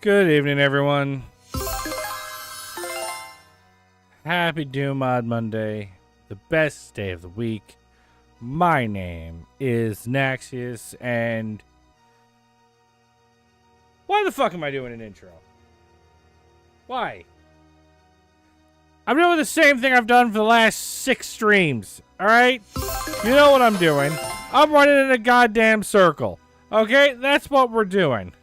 Good evening, everyone. Happy Doom Mod Monday, the best day of the week. My name is Naxius, and why the fuck am I doing an intro? Why? I'm doing the same thing I've done for the last 6 streams, alright? You know what I'm doing. I'm running in a goddamn circle. Okay? That's what we're doing.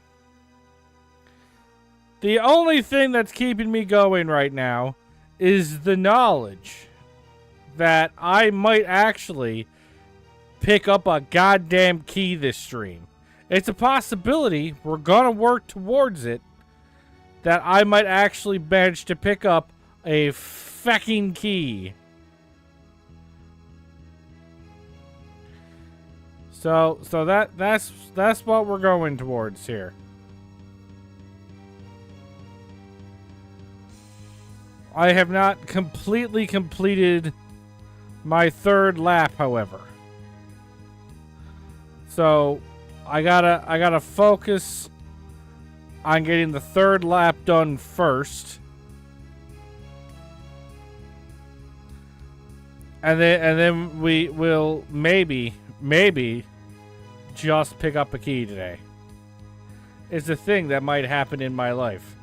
The only thing that's keeping me going right now is the knowledge that I might actually pick up a goddamn key this stream. It's a possibility. We're gonna work towards it. That I might actually manage to pick up a fucking key. So that's what we're going towards here. I have not completely completed my 3rd lap, however. So I gotta focus on getting the 3rd lap done first. And then we will maybe just pick up a key today. It's a thing that might happen in my life.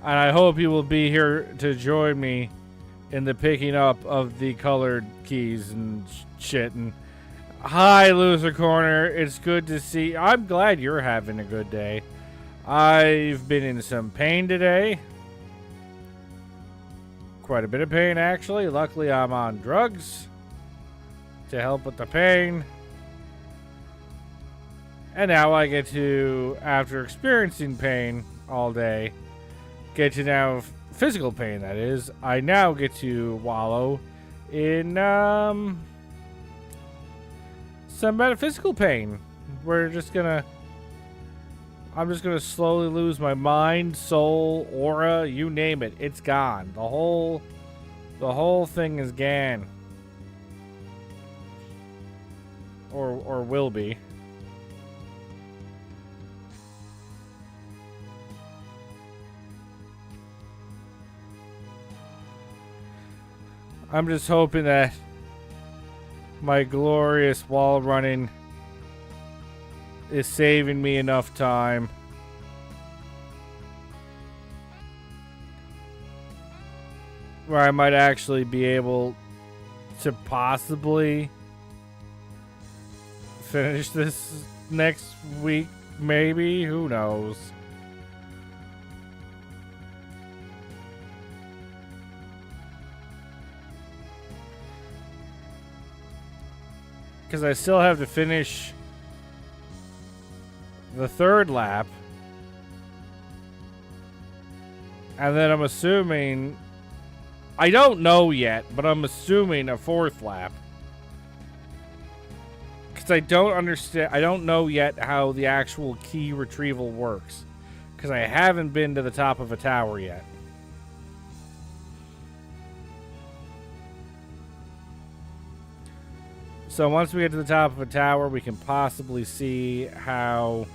And I hope you will be here to join me in the picking up of the colored keys and shit. And hi, Loser Corner. It's good to see. I'm glad you're having a good day. I've been in some pain today. Quite a bit of pain, actually. Luckily, I'm on drugs to help with the pain. And now I get to, after experiencing pain all day, get to now physical pain, that is. I now get to wallow in some metaphysical pain. I'm just gonna slowly lose my mind, soul, aura, you name it. It's gone. The whole thing is gone. Or will be. I'm just hoping that my glorious wall running is saving me enough time where I might actually be able to possibly finish this next week, maybe. Who knows? Because I still have to finish the 3rd lap. And then I'm assuming... I don't know yet, but I'm assuming a 4th lap. Because I don't understand... I don't know yet how the actual key retrieval works. Because I haven't been to the top of a tower yet. So once we get to the top of a tower, we can possibly see how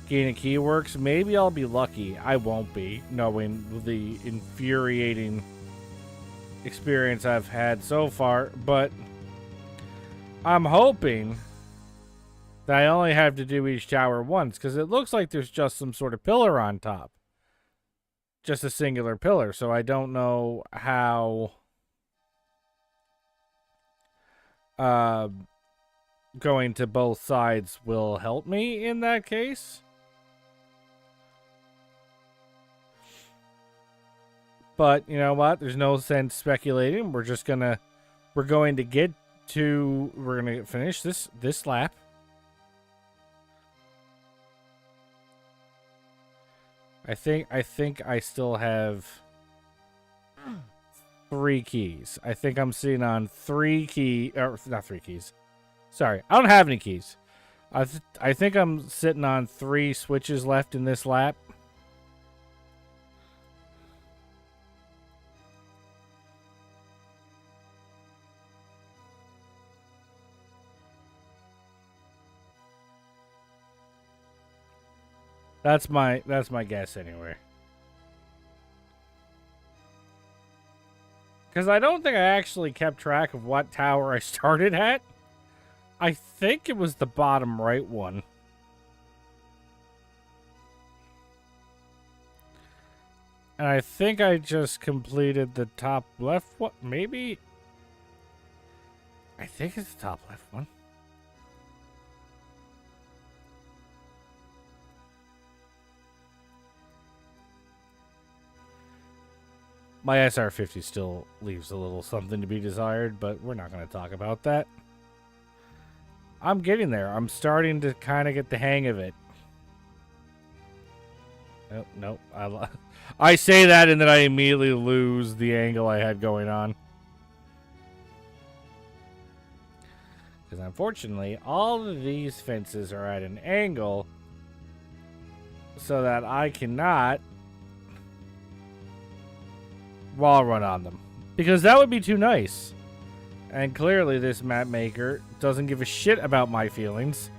getting a key works. Maybe I'll be lucky. I won't be, knowing the infuriating experience I've had so far. But I'm hoping that I only have to do each tower once, because it looks like there's just some sort of pillar on top. Just a singular pillar, so I don't know how... going to both sides will help me in that case. But you know what? There's no sense speculating. We're going to finish this lap. I think I still have 3 keys. I think I'm sitting on 3 keys, or not 3 keys. Sorry, I don't have any keys. I think I'm sitting on 3 switches left in this lap. That's my guess anyway. Because I don't think I actually kept track of what tower I started at. I think it was the bottom right one. And I think I just completed the top left one. Maybe. I think it's the top left one. My SR50 still leaves a little something to be desired, but we're not going to talk about that. I'm getting there. I'm starting to kind of get the hang of it. Oh, no. I say that and then I immediately lose the angle I had going on. Because unfortunately, all of these fences are at an angle so that I cannot wall run on them. Because that would be too nice. And clearly this map maker doesn't give a shit about my feelings.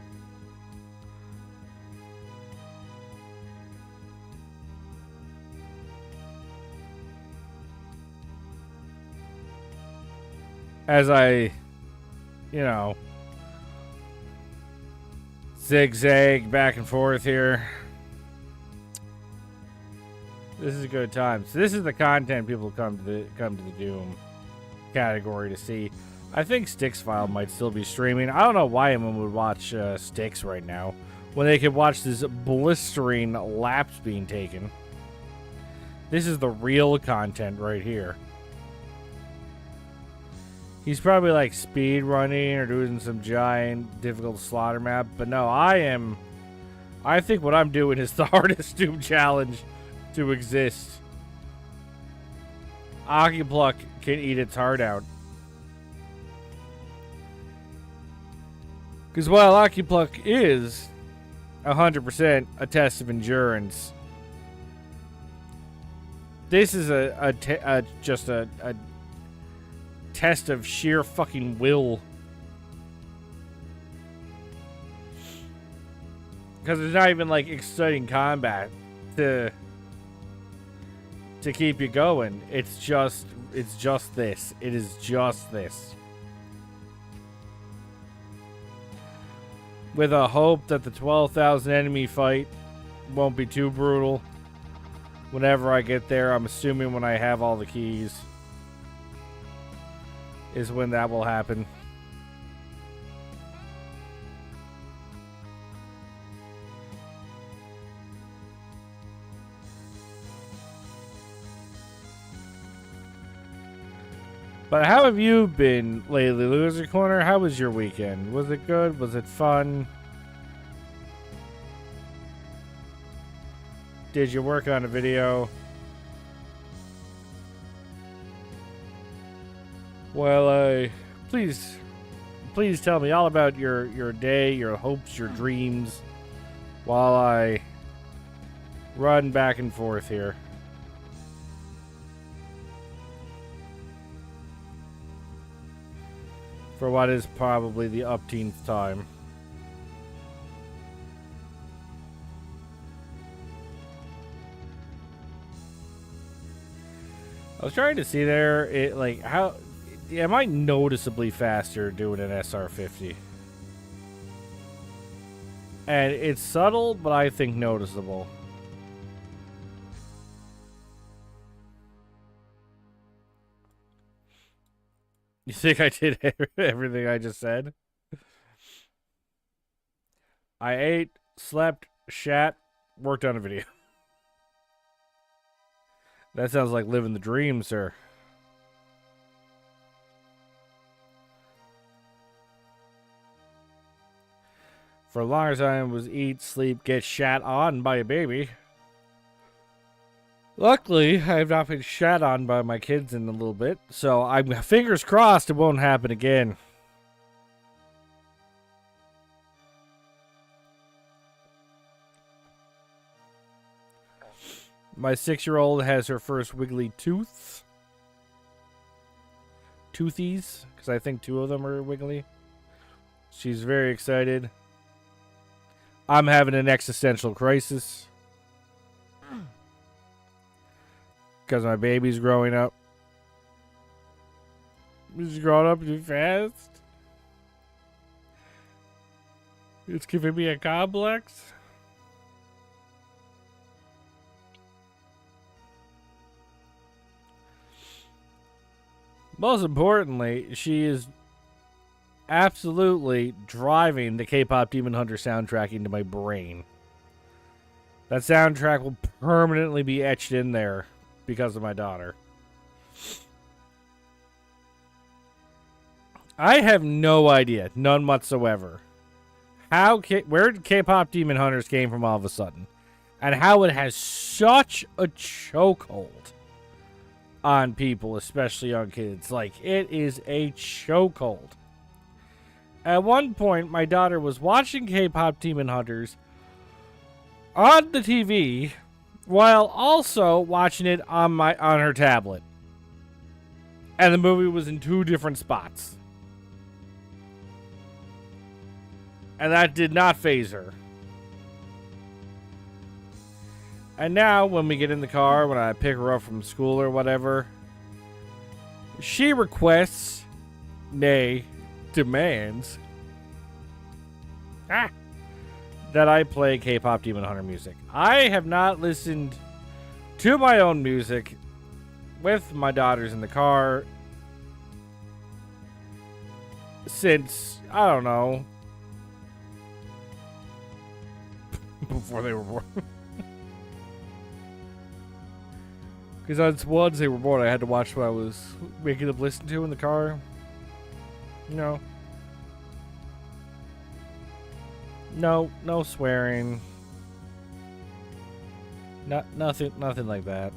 As I, zigzag back and forth here. This is a good time. So this is the content people come to the Doom category to see. I think Styx File might still be streaming. I don't know why anyone would watch Styx right now when they could watch this blistering laps being taken. This is the real content right here. He's probably like speed running or doing some giant difficult slaughter map. But no, I think what I'm doing is the hardest Doom challenge to exist. Occupluck can eat its heart out. Because while Occupluck is 100% a test of endurance, this is just a test of sheer fucking will. Because there's not even like exciting combat to keep you going. It's just this. It is just this. With a hope that the 12,000 enemy fight won't be too brutal. Whenever I get there, I'm assuming when I have all the keys is when that will happen. But how have you been lately, Loser Corner? How was your weekend? Was it good? Was it fun? Did you work on a video? Well, please tell me all about your day, your hopes, your dreams, while I run back and forth here. For what is probably the upteenth time. I was trying to see there, am I noticeably faster doing an SR50? And it's subtle, but I think noticeable. You think I did everything I just said? I ate, slept, shat, worked on a video. That sounds like living the dream, sir. For a longer time was eat, sleep, get shat on by a baby. Luckily, I have not been shat on by my kids in a little bit, so I'm fingers crossed it won't happen again. My 6-year-old has her first wiggly toothies, because I think 2 of them are wiggly. She's very excited. I'm having an existential crisis. because my baby's growing up. He's growing up too fast. It's giving me a complex. Most importantly, she is absolutely driving the K-pop Demon Hunter soundtrack into my brain. That soundtrack will permanently be etched in there because of my daughter. I have no idea, none whatsoever, where did K-pop Demon Hunters came from all of a sudden, and how it has such a chokehold on people, especially on kids. Like, it is a chokehold. At one point, my daughter was watching K-pop Demon Hunters on the TV while also watching it on her tablet. And the movie was in two different spots. And that did not faze her. And now, when we get in the car, when I pick her up from school or whatever, she requests, nay, demands, that I play K-pop Demon Hunter music. I have not listened to my own music with my daughters in the car since, I don't know, before they were born. Because once they were born, I had to watch what I was making them listen to in the car. No. No swearing. Nothing like that.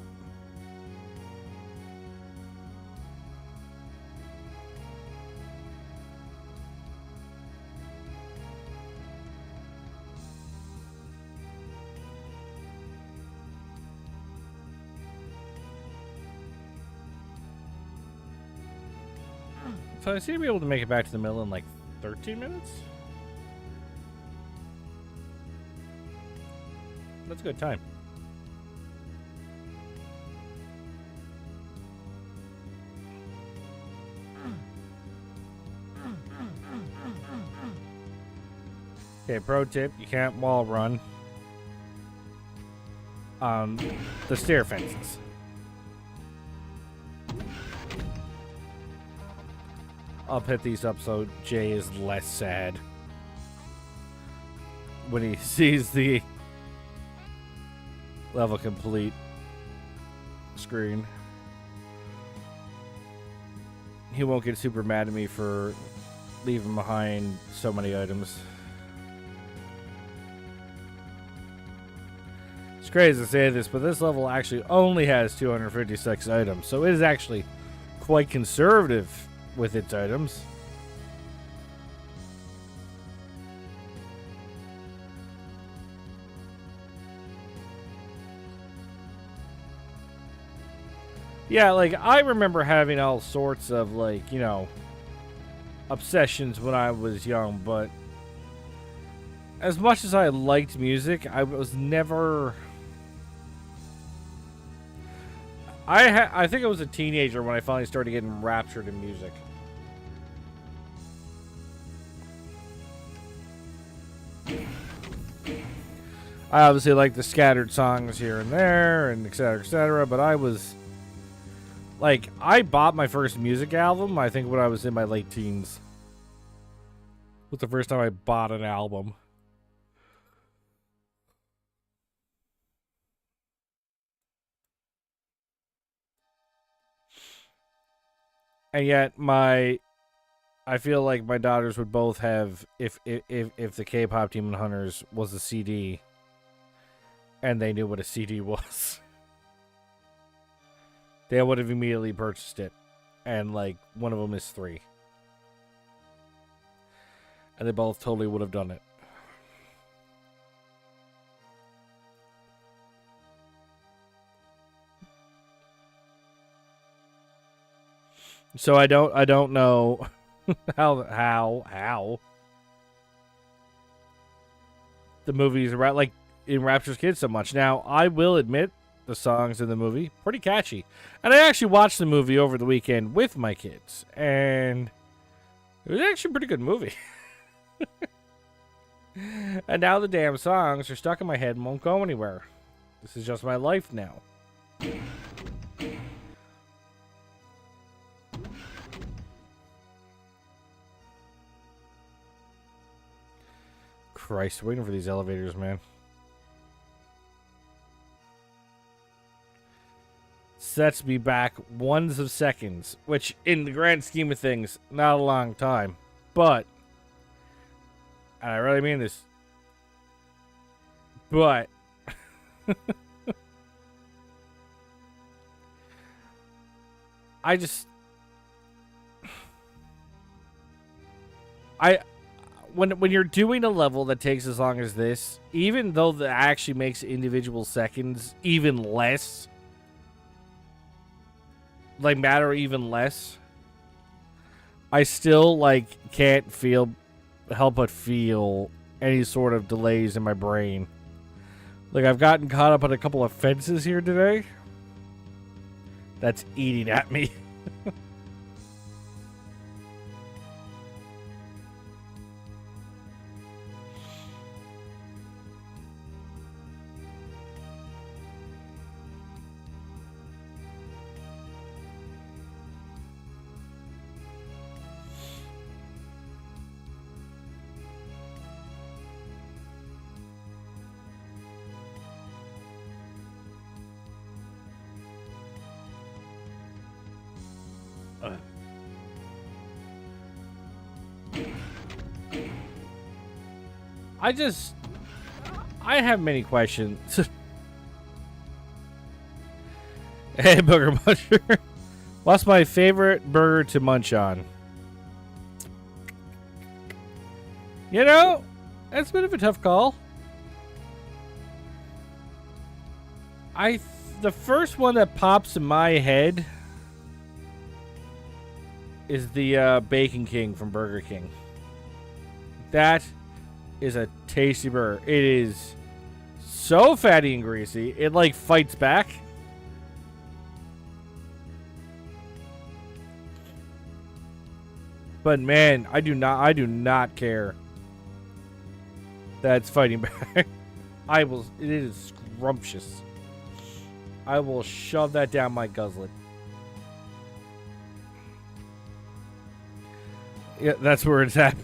So I seem to be able to make it back to the mill in like 13 minutes? That's a good time. Okay, pro tip, you can't wall run on the stair fences. I'll put these up so Jay is less sad when he sees the level complete screen. He won't get super mad at me for leaving behind so many items. It's crazy to say this, but this level actually only has 256 items, so it is actually quite conservative with its items. Yeah, like, I remember having all sorts of, like, you know, obsessions when I was young, but as much as I liked music, I was never... I think I was a teenager when I finally started getting raptured in music. I obviously like the scattered songs here and there, and et cetera, but I was... Like, I bought my first music album, I think, when I was in my late teens. It was the first time I bought an album. And yet, I feel like my daughters would both have, if the K-pop Demon Hunters was a CD, and they knew what a CD was, they would have immediately purchased it. And, like, one of them is 3. And they both totally would have done it. So I don't know how the movies like in Rapture's Kids so much. Now, I will admit the songs in the movie. Pretty catchy. And I actually watched the movie over the weekend with my kids. And it was actually a pretty good movie. And now the damn songs are stuck in my head and won't go anywhere. This is just my life now. Christ, waiting for these elevators, man. Sets me back ones of seconds, which in the grand scheme of things, not a long time. But, and I really mean this, but when you're doing a level that takes as long as this, even though that actually makes individual seconds even less, like matter even less, I still can't help but feel any sort of delays in my brain. Like, I've gotten caught up on a couple of fences here today. That's eating at me. I have many questions. Hey, Booger Muncher. What's my favorite burger to munch on? You know, that's a bit of a tough call. The first one that pops in my head is the Bacon King from Burger King. That is a tasty burger. It is so fatty and greasy. It fights back. But man, I do not care that it's fighting back. It is scrumptious. I will shove that down my guzzlet. Yeah, that's where it's at.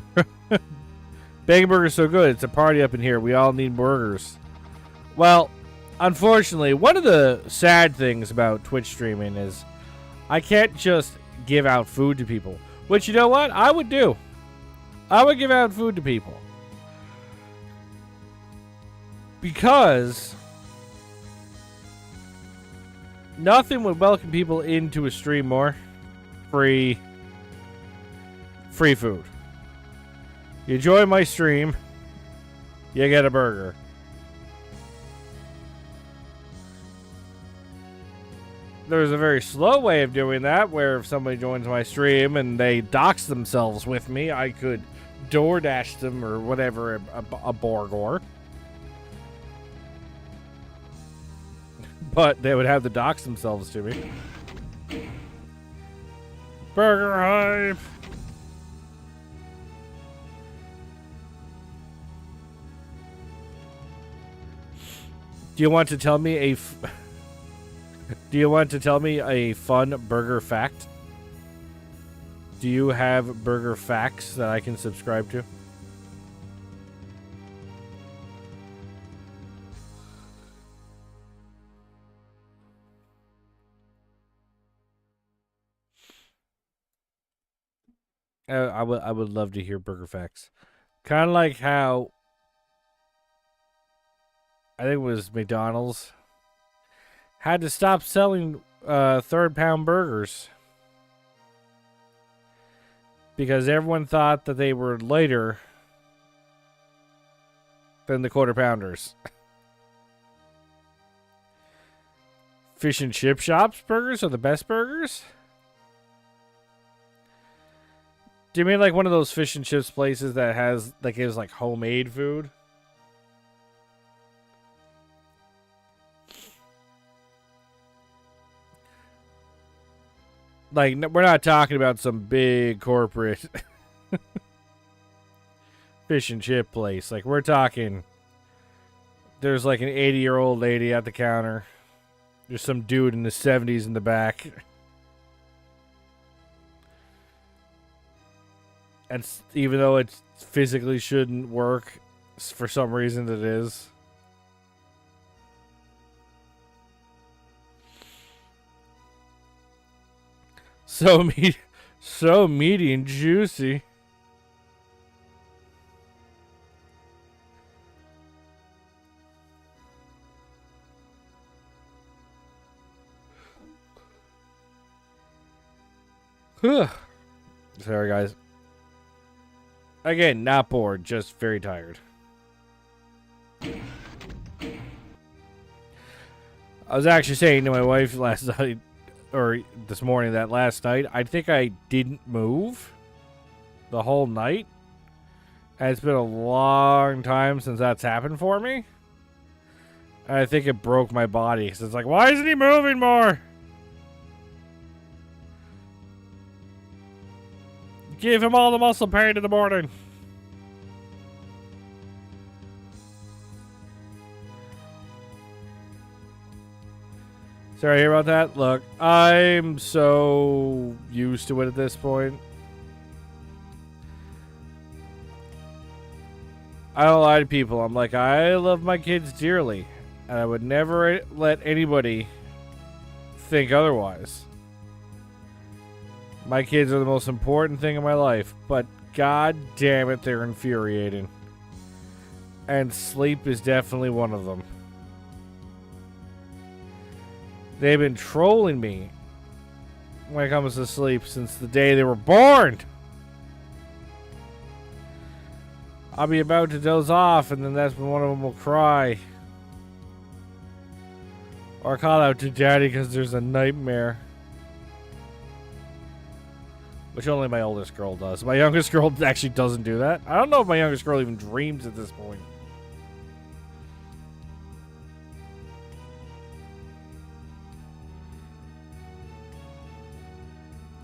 Bacon burger's so good. It's a party up in here. We all need burgers. Well, unfortunately, one of the sad things about Twitch streaming is I can't just give out food to people. Which, you know what? I would do. I would give out food to people. Because nothing would welcome people into a stream more. Free food. You join my stream, you get a burger. There's a very slow way of doing that, where if somebody joins my stream and they dox themselves with me, I could DoorDash them or whatever, a burger. But they would have to dox themselves to me. Burger hype! Do you want to tell me a fun burger fact? Do you have burger facts that I can subscribe to? I would love to hear burger facts. Kind of like how I think it was McDonald's had to stop selling third-pound burgers because everyone thought that they were lighter than the quarter-pounders. Fish and chip shops burgers are the best burgers? Do you mean like one of those fish and chips places that gives homemade food? Like, we're not talking about some big corporate fish and chip place. Like, we're talking, there's like an 80-year-old lady at the counter. There's some dude in the 70s in the back. And even though it physically shouldn't work, for some reason it is. So meaty and juicy. Sorry, guys. Again, not bored, just very tired. I was actually saying to my wife last night, or this morning, that last night, I think I didn't move the whole night. And it's been a long time since that's happened for me. And I think it broke my body. So it's like, why isn't he moving more? Give him all the muscle pain in the morning. Sorry to hear about that. Look, I'm so used to it at this point. I don't lie to people. I'm like, I love my kids dearly. And I would never let anybody think otherwise. My kids are the most important thing in my life. But god damn it, they're infuriating. And sleep is definitely one of them. They've been trolling me when it comes to sleep since the day they were born. I'll be about to doze off, and then that's when one of them will cry. Or call out to daddy because there's a nightmare. Which only my oldest girl does. My youngest girl actually doesn't do that. I don't know if my youngest girl even dreams at this point.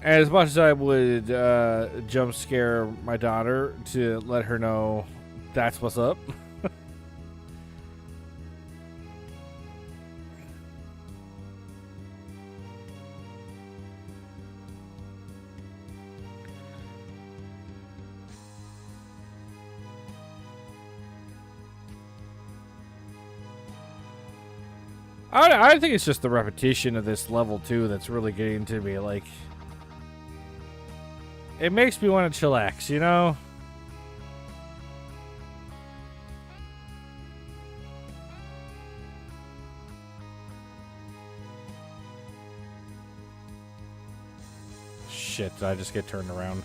And as much as I would jump scare my daughter to let her know that's what's up. I think it's just the repetition of this level 2 that's really getting to me. Like, it makes me want to chillax, you know? Shit, did I just get turned around?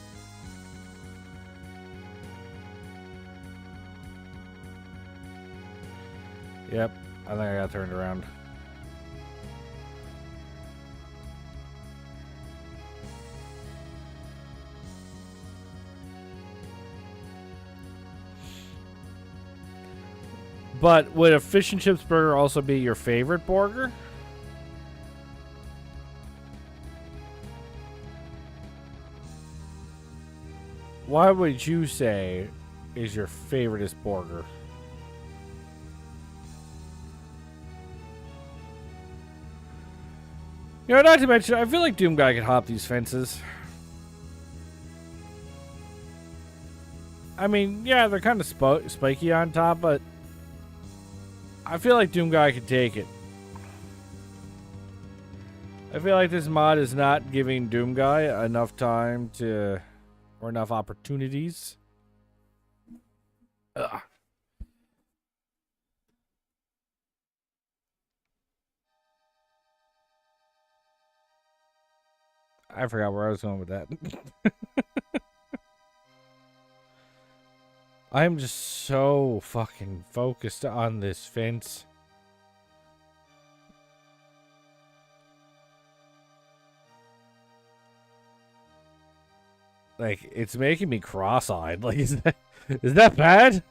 Yep, I think I got turned around. But would a fish and chips burger also be your favorite burger? Why would you say is your favoriteest burger? You know, not to mention, I feel like Doom Guy could hop these fences. I mean, yeah, they're kind of spiky on top, but I feel like Doom Guy could take it. I feel like this mod is not giving Doom Guy enough time to, or enough opportunities. Ugh. I forgot where I was going with that. I'm just so fucking focused on this fence. Like, it's making me cross-eyed. Like, is that bad?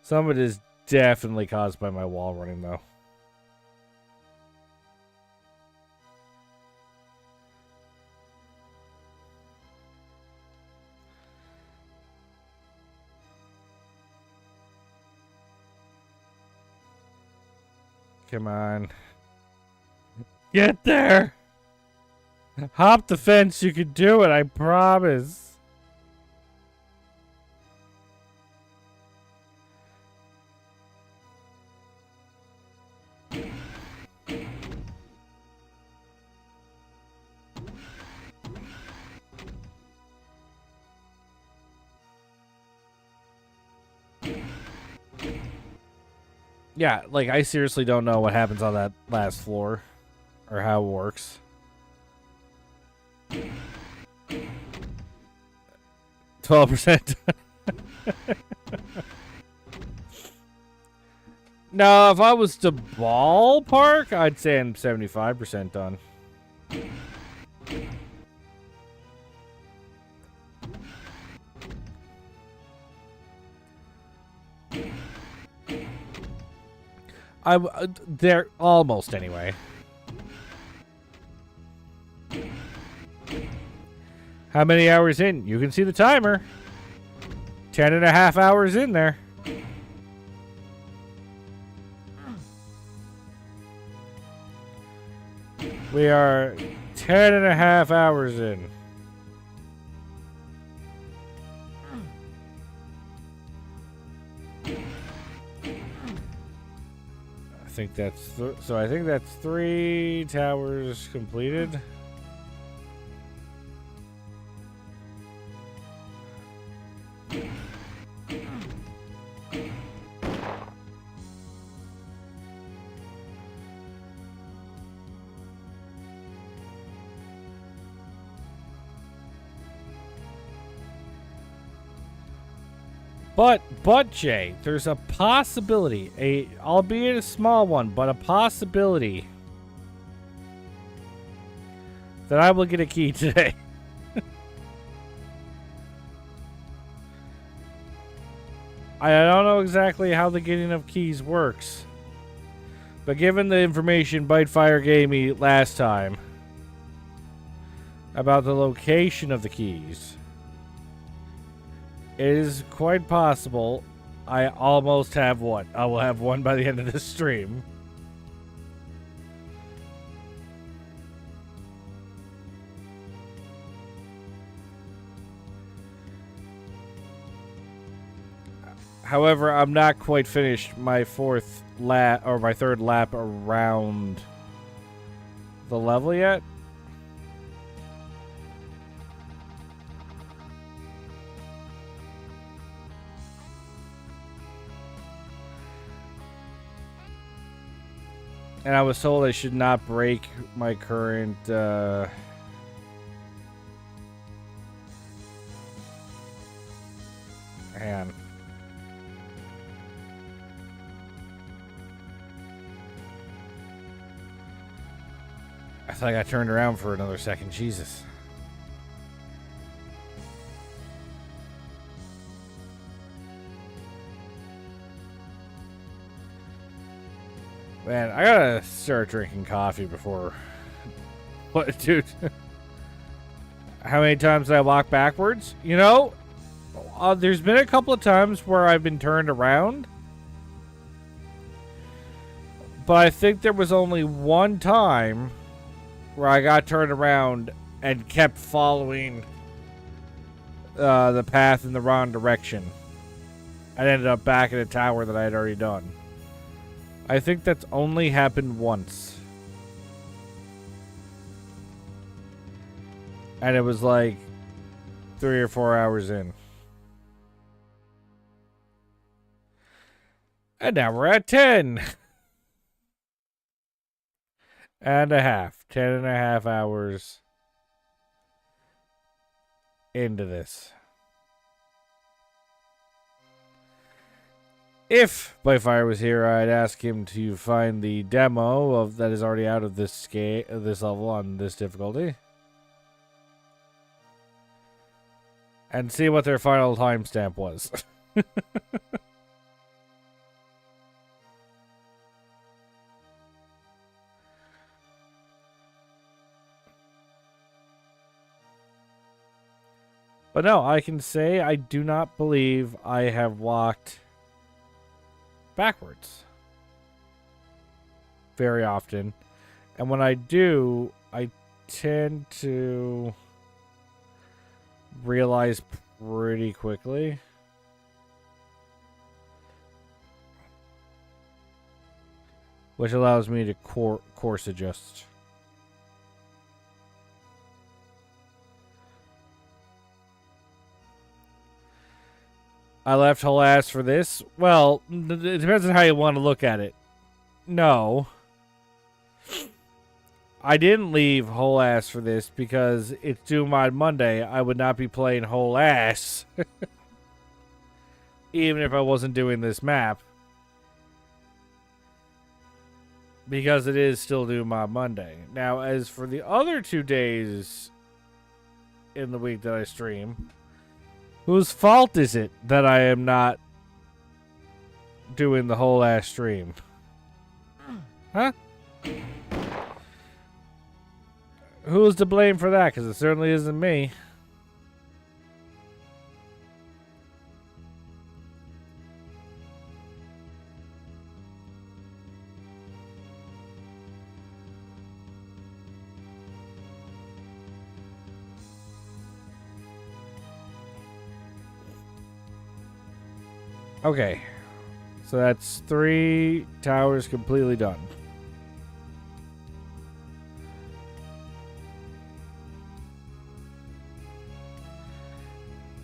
Some of it is definitely caused by my wall running, though. Come on. Get there! Hop the fence, you can do it, I promise. Yeah, like, I seriously don't know what happens on that last floor. Or how it works. 12%. No, if I was to ballpark, I'd say I'm 75% done. They're almost anyway. How many hours in? You can see the timer. 10.5 hours in there. We are 10.5 hours in. I think that's so. I think that's 3 towers completed. But Jay, there's a possibility, albeit a small one, but a possibility that I will get a key today. I don't know exactly how the getting of keys works, but given the information Bitefire gave me last time about the location of the keys, it is quite possible I almost have one. I will have one by the end of this stream. However, I'm not quite finished my fourth lap or my third lap around the level yet. And I was told I should not break my current hand. I thought I got turned around for another second. Jesus. Man, I gotta start drinking coffee before... What, dude? How many times did I walk backwards? You know, there's been a couple of times where I've been turned around. But I think there was only one time where I got turned around and kept following the path in the wrong direction. I ended up back at a tower that I had already done. I think that's only happened once. And it was like 3 or 4 hours in. And now we're at 10. And a half. 10.5 hours into this. If Bitefire was here, I'd ask him to find the demo of that is already out of this this level on this difficulty, and see what their final timestamp was. But no, I can say I do not believe I have walked backwards. very often. And when I do, I tend to realize pretty quickly. Which allows me to course adjust. I left whole ass for this. Well, it depends on how you want to look at it. No. I didn't leave whole ass for this because it's due mod Monday. I would not be playing whole ass. Even if I wasn't doing this map. Because it is still due mod Monday. Now, as for the other 2 days in the week that I stream, whose fault is it that I am not doing the whole ass stream? Huh? Who's to blame for that? Because it certainly isn't me. Okay. So that's 3 towers completely done.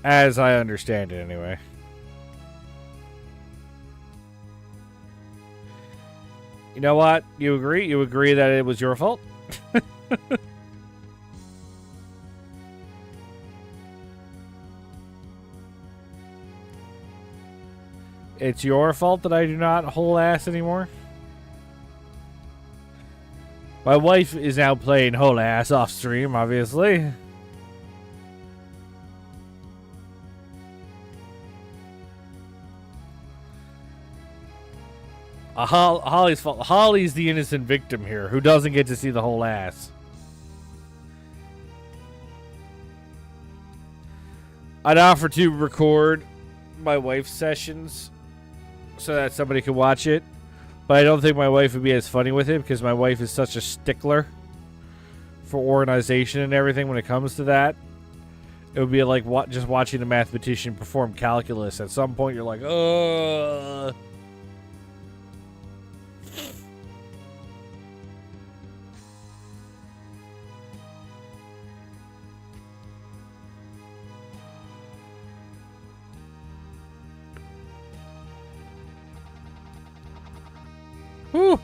As I understand it, anyway. You know what? You agree? You agree that it was your fault? It's your fault that I do not whole ass anymore? My wife is now playing whole ass off stream, obviously. Holly's fault. Holly's the innocent victim here, who doesn't get to see the whole ass. I'd offer to record my wife's sessions so that somebody can watch it, but I don't think my wife would be as funny with it because my wife is such a stickler for organization and everything when it comes to that. It would be like just watching a mathematician perform calculus. At some point, you're like, ugh. Whew.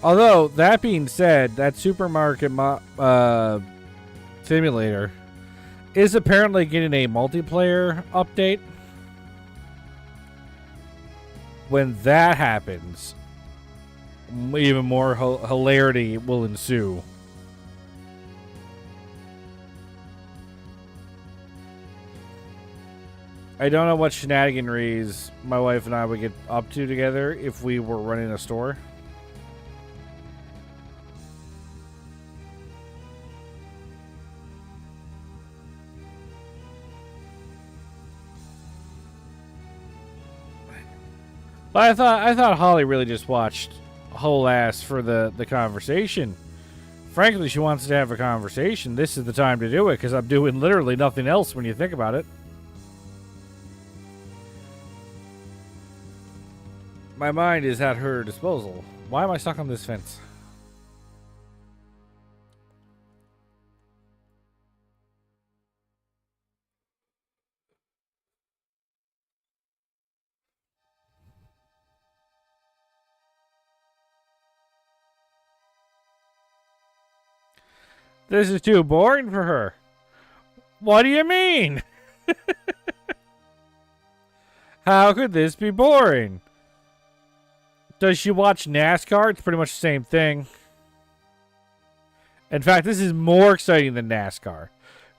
Although, that being said, that supermarket simulator is apparently getting a multiplayer update. When that happens, even more hilarity will ensue. I don't know what shenaniganeries my wife and I would get up to together if we were running a store. But I thought Holly really just watched whole ass for the conversation. Frankly, she wants to have a conversation. This is the time to do it because I'm doing literally nothing else when you think about it. My mind is at her disposal. Why am I stuck on this fence? This is too boring for her. What do you mean? How could this be boring? Does she watch NASCAR? It's pretty much the same thing. In fact, this is more exciting than NASCAR.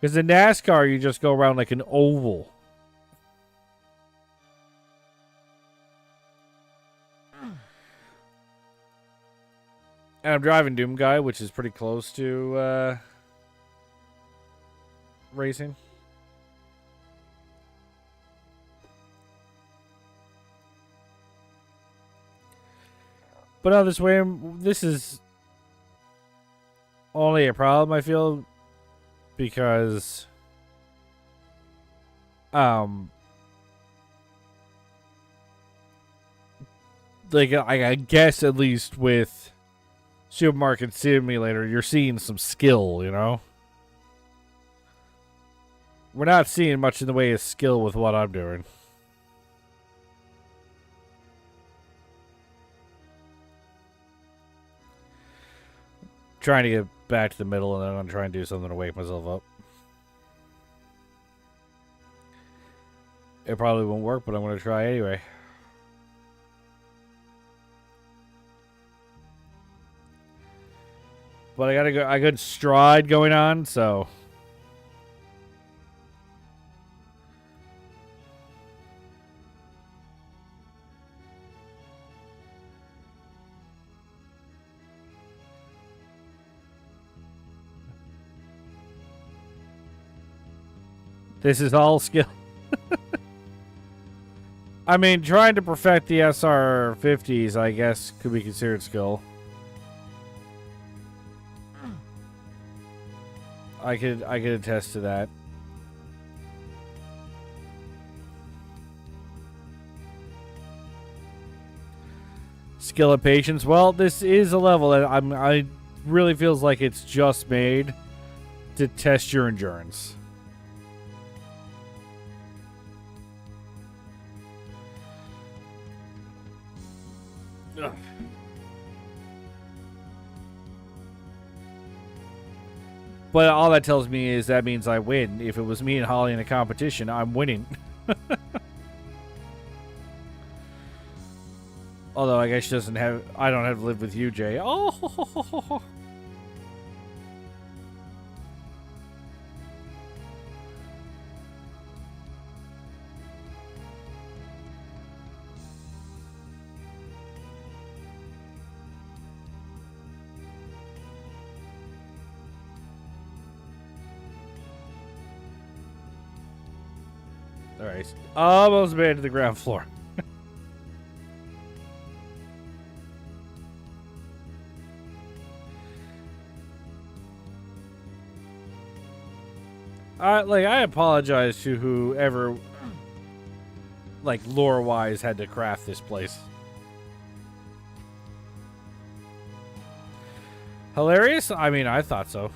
Because in NASCAR, you just go around like an oval. And I'm driving Doom Guy, which is pretty close to racing. But on this way, this is only a problem, I feel, because like I guess at least with Supermarket Simulator, you're seeing some skill, you know? We're not seeing much in the way of skill with what I'm doing. Trying to get back to the middle, and then I'm trying to do something to wake myself up. It probably won't work, but I'm going to try anyway. But I got a good stride going on, so... This is all skill. I mean, trying to perfect the SR50s, I guess, could be considered skill. I could attest to that. Skill of patience. Well, this is a level that I really feels like it's just made to test your endurance. Ugh. But all that tells me is that means I win. If it was me and Holly in a competition, I'm winning. Although I guess she doesn't have... I don't have to live with you, Jay. Oh! Alright. Almost made it to the ground floor. I apologize to whoever, like, lore-wise had to craft this place. Hilarious? I mean, I thought so.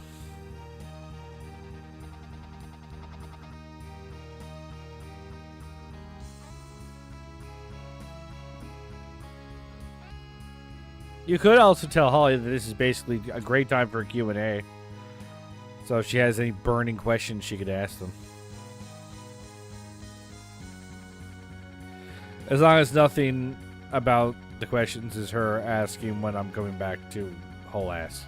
You could also tell Holly that this is basically a great time for a Q&A. So if she has any burning questions, she could ask them. As long as nothing about the questions is her asking when I'm coming back to whole ass.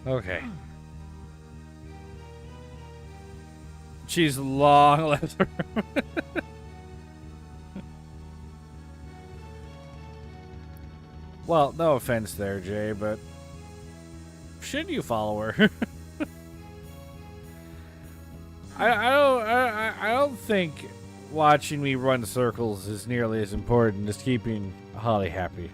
Okay. She's long left. Well, no offense there, Jay, but should you follow her? I don't think watching me run circles is nearly as important as keeping Holly happy.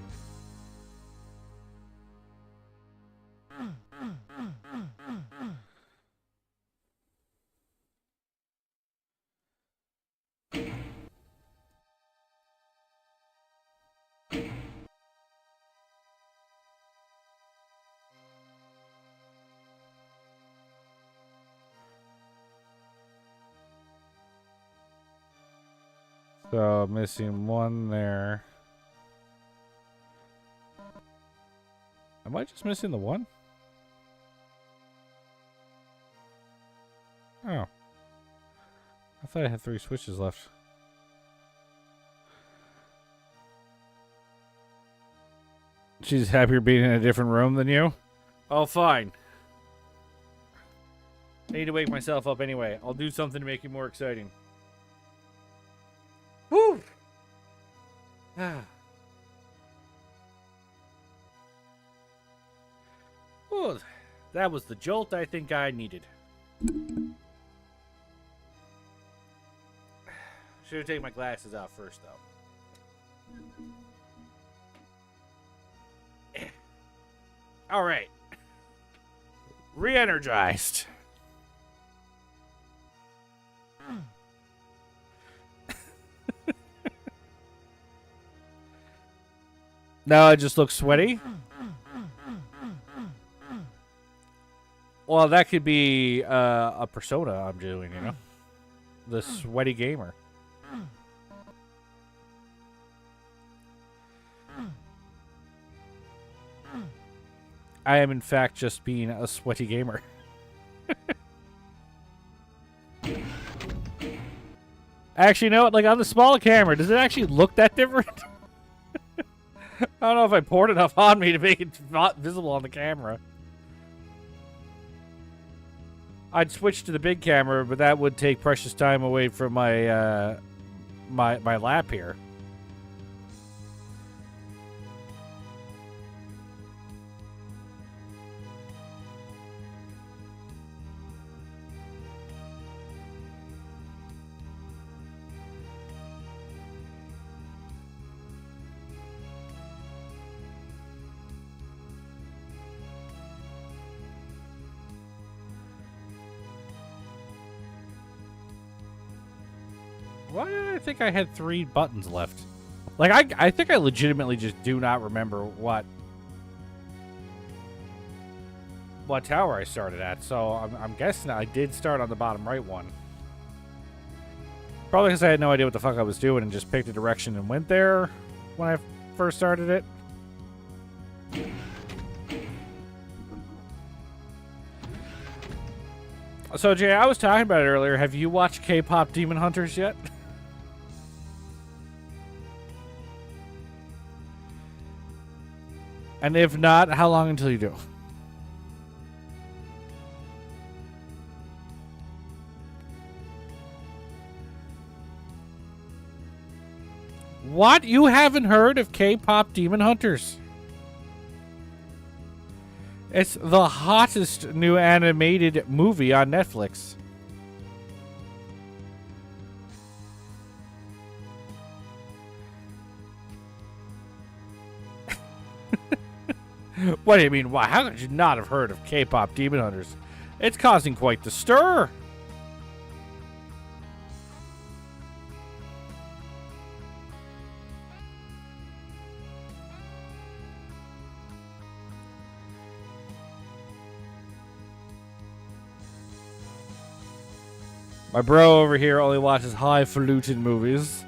So, missing one there. Am I just missing the one? Oh. I thought I had 3 switches left. She's happier being in a different room than you? Oh, fine. I need to wake myself up anyway. I'll do something to make it more exciting. Woo! Oh, that was the jolt I think I needed. Should have taken my glasses out first, though. All right. Re-energized. Now I just look sweaty. Well, that could be a persona I'm doing, you know? The sweaty gamer. I am, in fact, just being a sweaty gamer. Actually, you know what? Like, on the small camera, does it actually look that different? I don't know if I poured enough on me to make it not visible on the camera. I'd switch to the big camera, but that would take precious time away from my my lap here. Why did I think I had 3 buttons left? Like, I think I legitimately just do not remember what tower I started at. So I'm guessing I did start on the bottom right one. Probably because I had no idea what the fuck I was doing and just picked a direction and went there when I first started it. So, Jay, I was talking about it earlier. Have you watched K-pop Demon Hunters yet? And if not, how long until you do? What? You haven't heard of K-pop Demon Hunters? It's the hottest new animated movie on Netflix. What do you mean, why? How could you not have heard of K-pop Demon Hunters? It's causing quite the stir. My bro over here only watches highfalutin movies.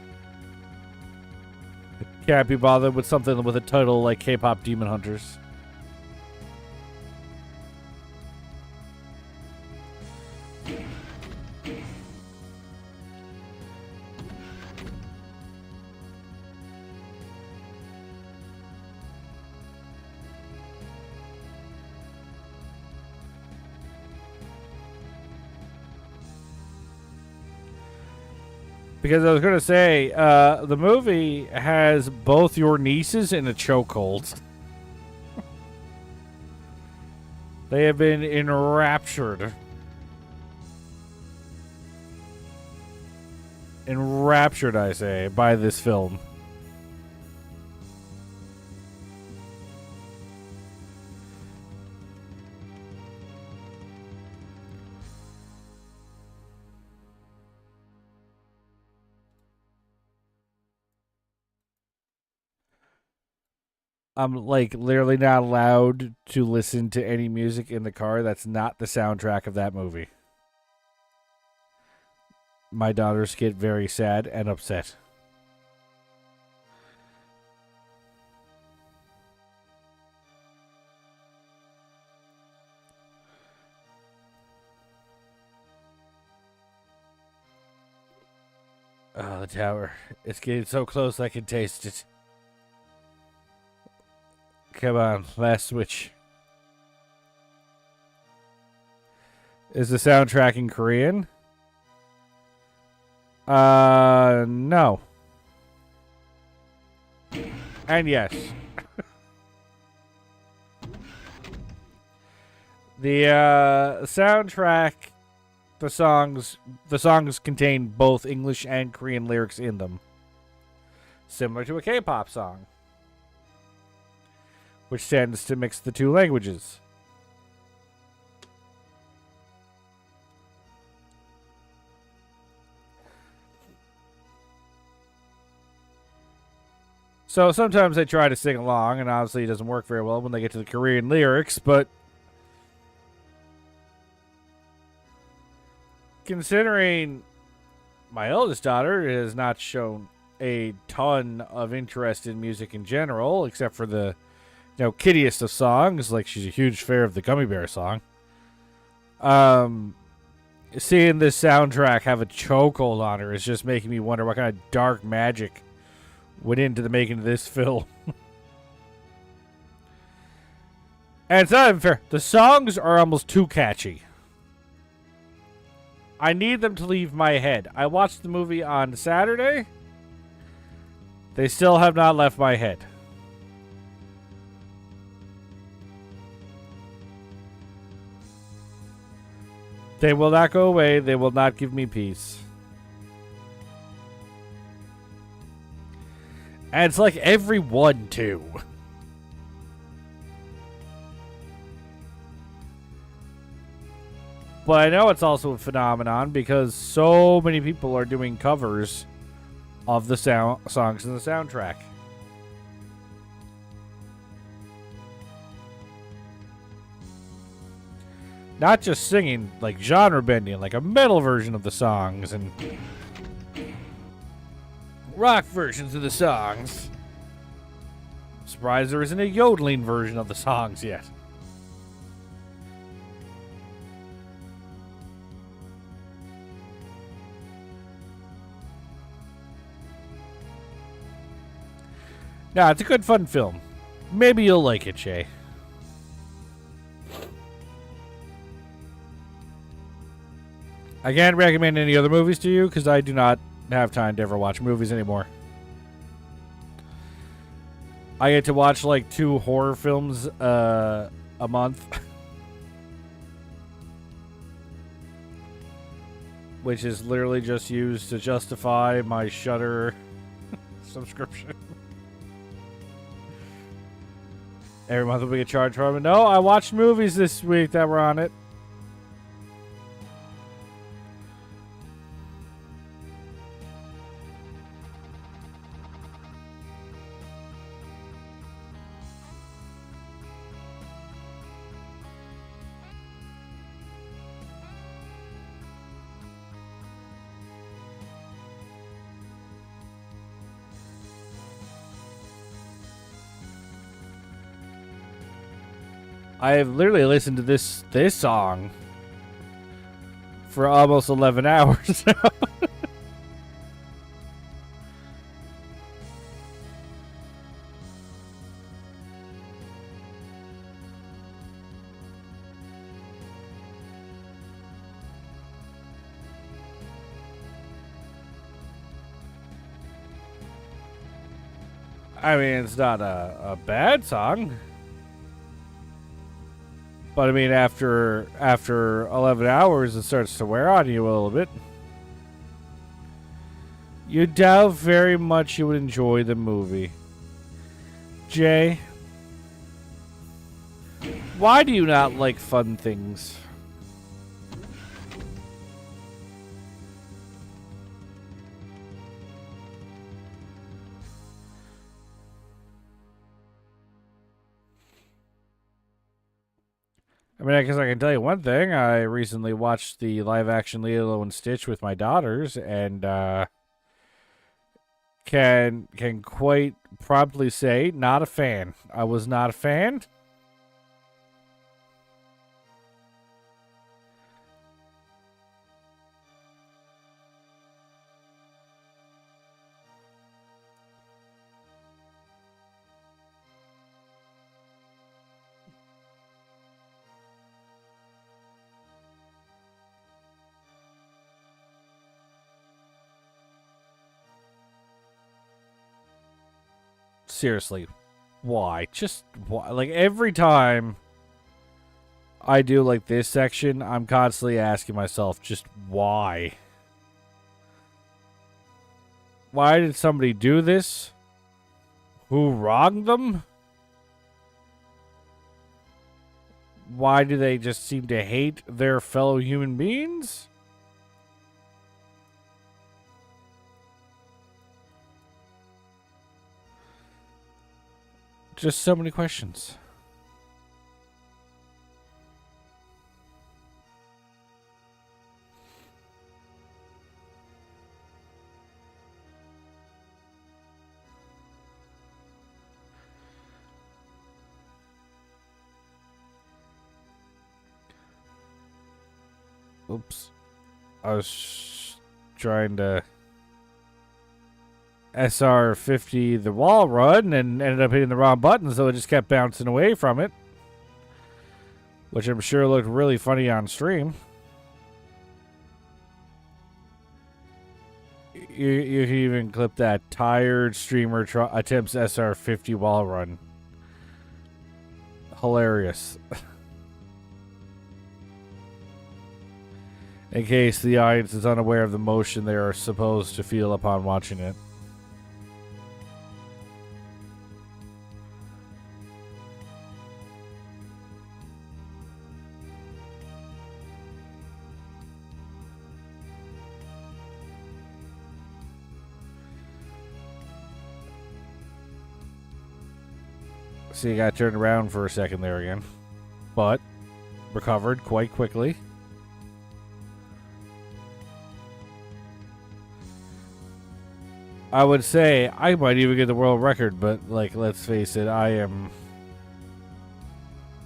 Can't be bothered with something with a title like K-pop Demon Hunters. Because I was going to say, the movie has both your nieces in a chokehold. They have been enraptured. Enraptured, I say, by this film. I'm like literally not allowed to listen to any music in the car that's not the soundtrack of that movie. My daughters get very sad and upset. Oh, the tower. It's getting so close I can taste it. Come on, last switch. Is the soundtrack in Korean? No. And yes. The soundtrack, the songs contain both English and Korean lyrics in them. Similar to a K-pop song, which tends to mix the two languages. So sometimes I try to sing along, and obviously it doesn't work very well when they get to the Korean lyrics, but considering my eldest daughter has not shown a ton of interest in music in general, except for the, kiddiest of songs, like she's a huge fan of the Gummy Bear song. Seeing this soundtrack have a chokehold on her is just making me wonder what kind of dark magic went into the making of this film. And it's not even fair. The songs are almost too catchy. I need them to leave my head. I watched the movie on Saturday. They still have not left my head. They will not go away. They will not give me peace. And it's like everyone, too. But I know it's also a phenomenon because so many people are doing covers of the songs in the soundtrack. Not just singing, like genre bending, like a metal version of the songs and rock versions of the songs. Surprised there isn't a yodeling version of the songs yet. Nah, it's a good fun film. Maybe you'll like it, Jay. I can't recommend any other movies to you because I do not have time to ever watch movies anymore. I get to watch like 2 horror films a month. Which is literally just used to justify my Shudder subscription. Every month we get charged for it. No, I watched movies this week that were on it. I have literally listened to this song for almost 11 hours now. I mean, it's not a bad song. But I mean, after 11 hours, it starts to wear on you a little bit. You doubt very much you would enjoy the movie. Jay, why do you not like fun things? I mean, I guess I can tell you one thing. I recently watched the live-action Lilo and Stitch with my daughters, and can quite promptly say, not a fan. I was not a fan. Seriously, why? Just why? Like, every time I do, like, this section, I'm constantly asking myself, just why? Why did somebody do this? Who wronged them? Why do they just seem to hate their fellow human beings? Just so many questions. Oops. I was trying to SR50 the wall run and ended up hitting the wrong button, so it just kept bouncing away from it. Which I'm sure looked really funny on stream. You can even clip that tired streamer attempts SR50 wall run. Hilarious. In case the audience is unaware of the motion they are supposed to feel upon watching it. See, you got turned around for a second there again. But recovered quite quickly. I would say I might even get the world record, but, like, let's face it,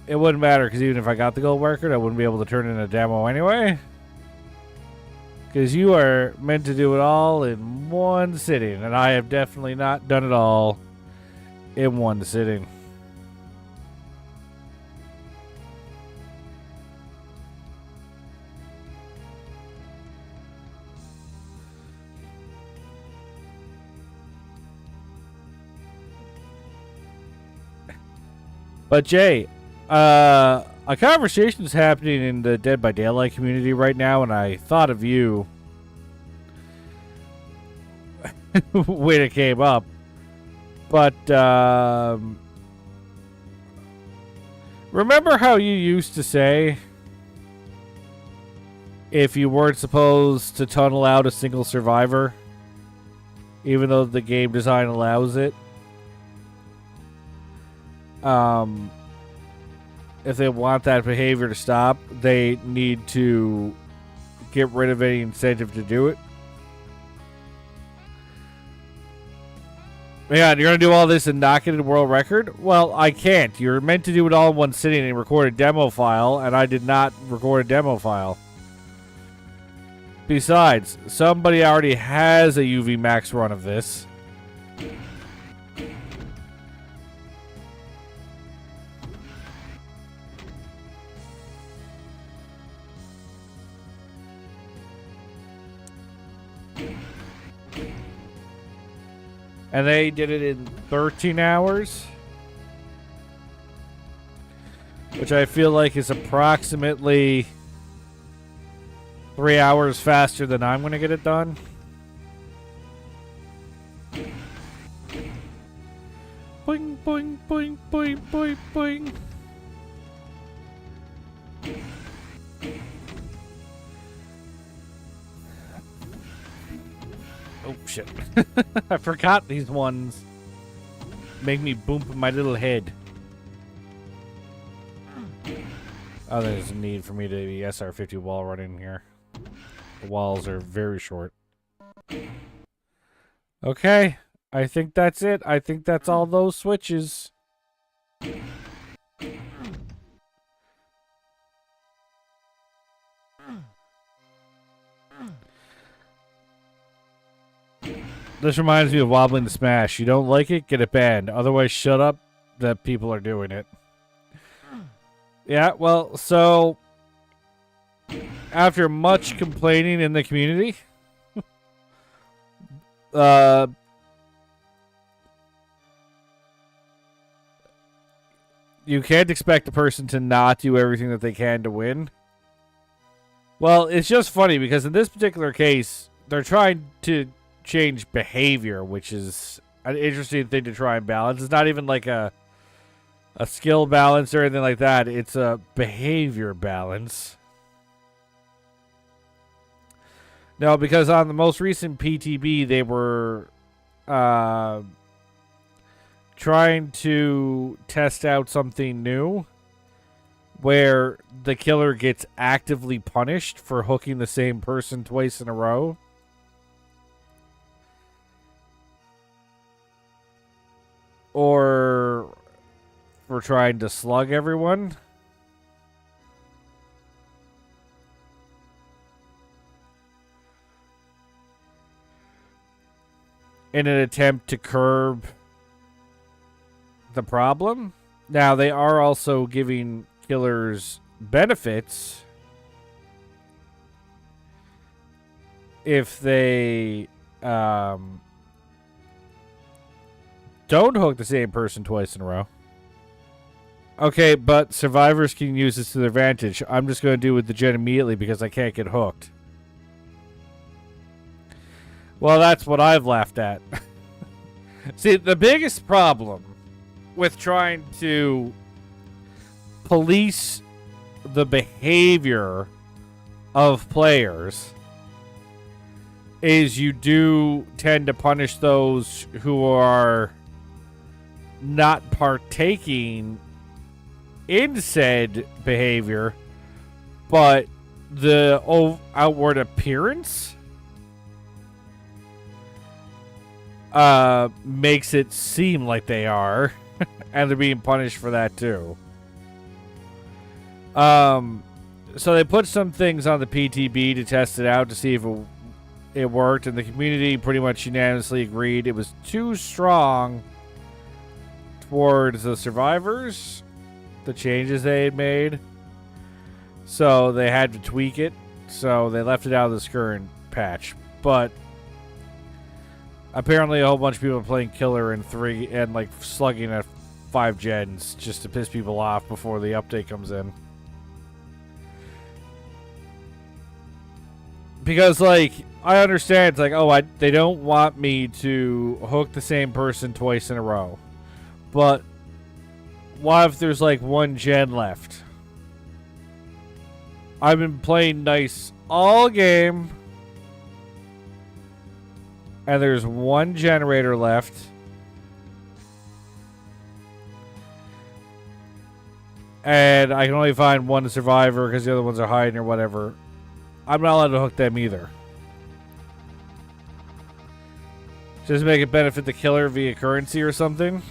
it wouldn't matter, because even if I got the gold record, I wouldn't be able to turn in a demo anyway. Because you are meant to do it all in one sitting, and I have definitely not done it all in one sitting. But Jay, a conversation is happening in the Dead by Daylight community right now, and I thought of you when it came up. But remember how you used to say if you weren't supposed to tunnel out a single survivor, even though the game design allows it? If they want that behavior to stop, they need to get rid of any incentive to do it. Man, you're going to do all this and not get a world record? Well, I can't. You're meant to do it all in one sitting and record a demo file, and I did not record a demo file. Besides, somebody already has a UV Max run of this. And they did it in 13 hours. Which I feel like is approximately 3 hours faster than I'm going to get it done. Boing, boing, boing, boing, boing, boing. Oh, shit. I forgot these ones make me boom my little head. Oh, there's a need for me to be SR50 wall running here. The walls are very short. Okay. I think that's it. I think that's all those switches. This reminds me of Wobbling to Smash. You don't like it? Get it banned. Otherwise, shut up that people are doing it. Yeah, well, so after much complaining in the community, You can't expect a person to not do everything that they can to win. Well, it's just funny because in this particular case, they're trying to change behavior, which is an interesting thing to try and balance. It's not even like a skill balance or anything like that. It's a behavior balance. No, because on the most recent PTB, they were trying to test out something new where the killer gets actively punished for hooking the same person twice in a row. Or for trying to slug everyone. In an attempt to curb the problem. Now, they are also giving killers benefits if they don't hook the same person twice in a row. Okay, but survivors can use this to their advantage. I'm just going to do it with the gen immediately because I can't get hooked. Well, that's what I've laughed at. See, the biggest problem with trying to police the behavior of players is you do tend to punish those who are not partaking in said behavior, but the outward appearance makes it seem like they are, and they're being punished for that too. So they put some things on the PTB to test it out to see if it worked, and the community pretty much unanimously agreed it was too strong towards the survivors, the changes they had made. So they had to tweak it, so they left it out of this current patch. But apparently a whole bunch of people are playing Killer in 3 and like slugging at 5 gens just to piss people off before the update comes in. Because, like, I understand, it's like, oh, they don't want me to hook the same person twice in a row. But what if there's, like, 1 gen left? I've been playing nice all game, and there's 1 generator left. And I can only find 1 survivor because the other ones are hiding or whatever. I'm not allowed to hook them either. Just make it benefit the killer via currency or something.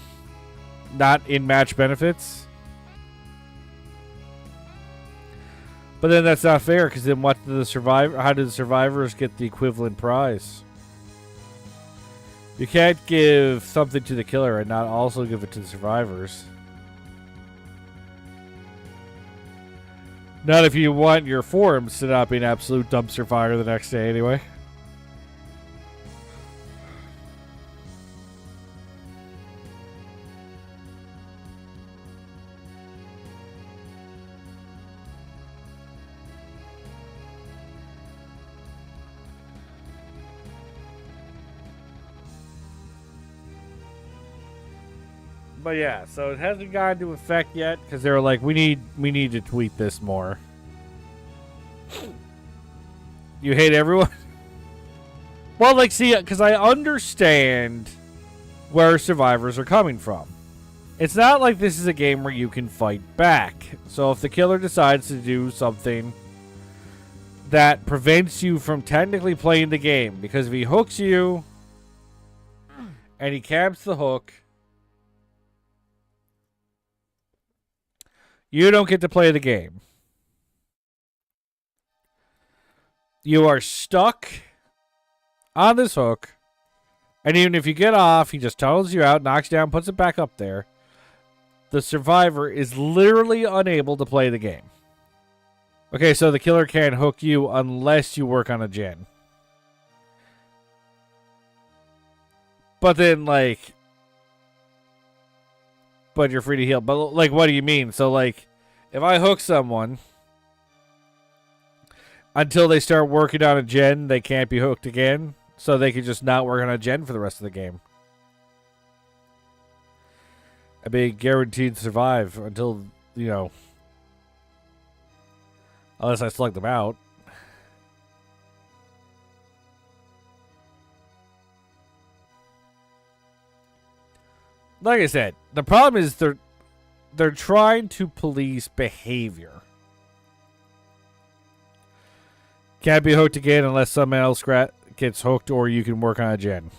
Not in-match benefits. But then that's not fair, because then how do the survivors get the equivalent prize? You can't give something to the killer and not also give it to the survivors. Not if you want your forums to not be an absolute dumpster fire the next day, anyway. But yeah, so it hasn't gone into effect yet because they were like, we need to tweet this more. You hate everyone? Well, like, see, because I understand where survivors are coming from. It's not like this is a game where you can fight back. So if the killer decides to do something that prevents you from technically playing the game, because if he hooks you and he camps the hook, you don't get to play the game. You are stuck on this hook. And even if you get off, he just tunnels you out, knocks you down, puts it back up there. The survivor is literally unable to play the game. Okay, so the killer can't hook you unless you work on a gen. But then, like... but you're free to heal. But, like, what do you mean? So, like, if I hook someone until they start working on a gen, they can't be hooked again, so they can just not work on a gen for the rest of the game. I'd be guaranteed to survive until, you know, unless I slug them out. Like I said, the problem is they're trying to police behavior. Can't be hooked again unless someone else gets hooked, or you can work on a gen.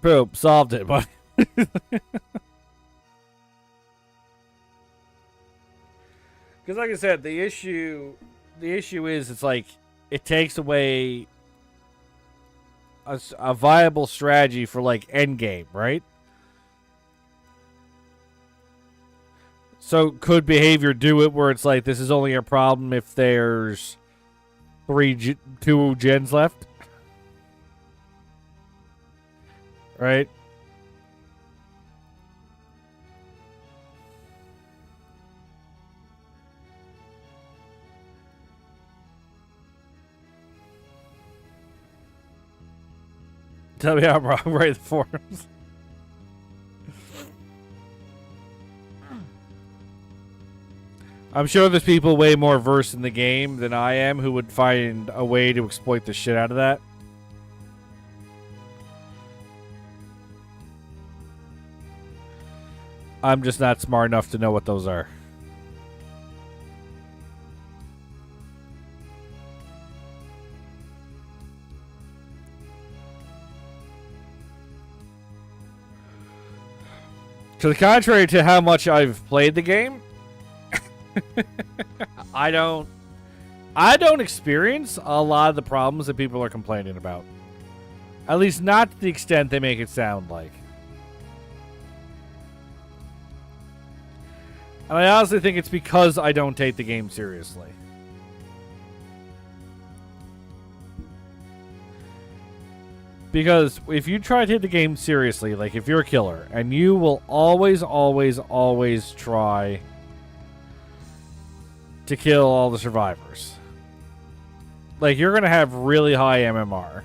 Boom, solved it, but because like I said, the issue is it's like it takes away a viable strategy for like end game, right? So could behavior do it where it's like this is only a problem if there's 2 gens left? Right? Tell me how I'm wrong, right in the forums. I'm sure there's people way more versed in the game than I am who would find a way to exploit the shit out of that. I'm just not smart enough to know what those are. To the contrary to how much I've played the game, I don't experience a lot of the problems that people are complaining about. At least not to the extent they make it sound like. And I honestly think it's because I don't take the game seriously. Because if you try to take the game seriously, like if you're a killer, and you will always try to kill all the survivors. Like, you're going to have really high MMR.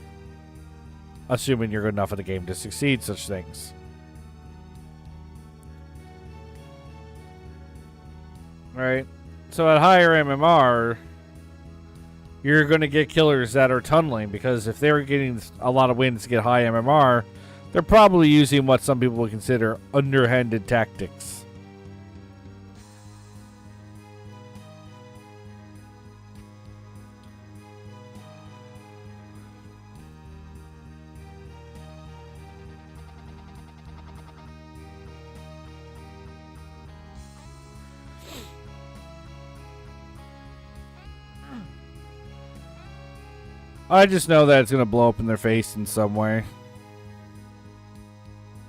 Assuming you're good enough at the game to succeed such things. Right? So at higher MMR, you're going to get killers that are tunneling, because if they're getting a lot of wins to get high MMR, they're probably using what some people would consider underhanded tactics. I just know that it's going to blow up in their face in some way.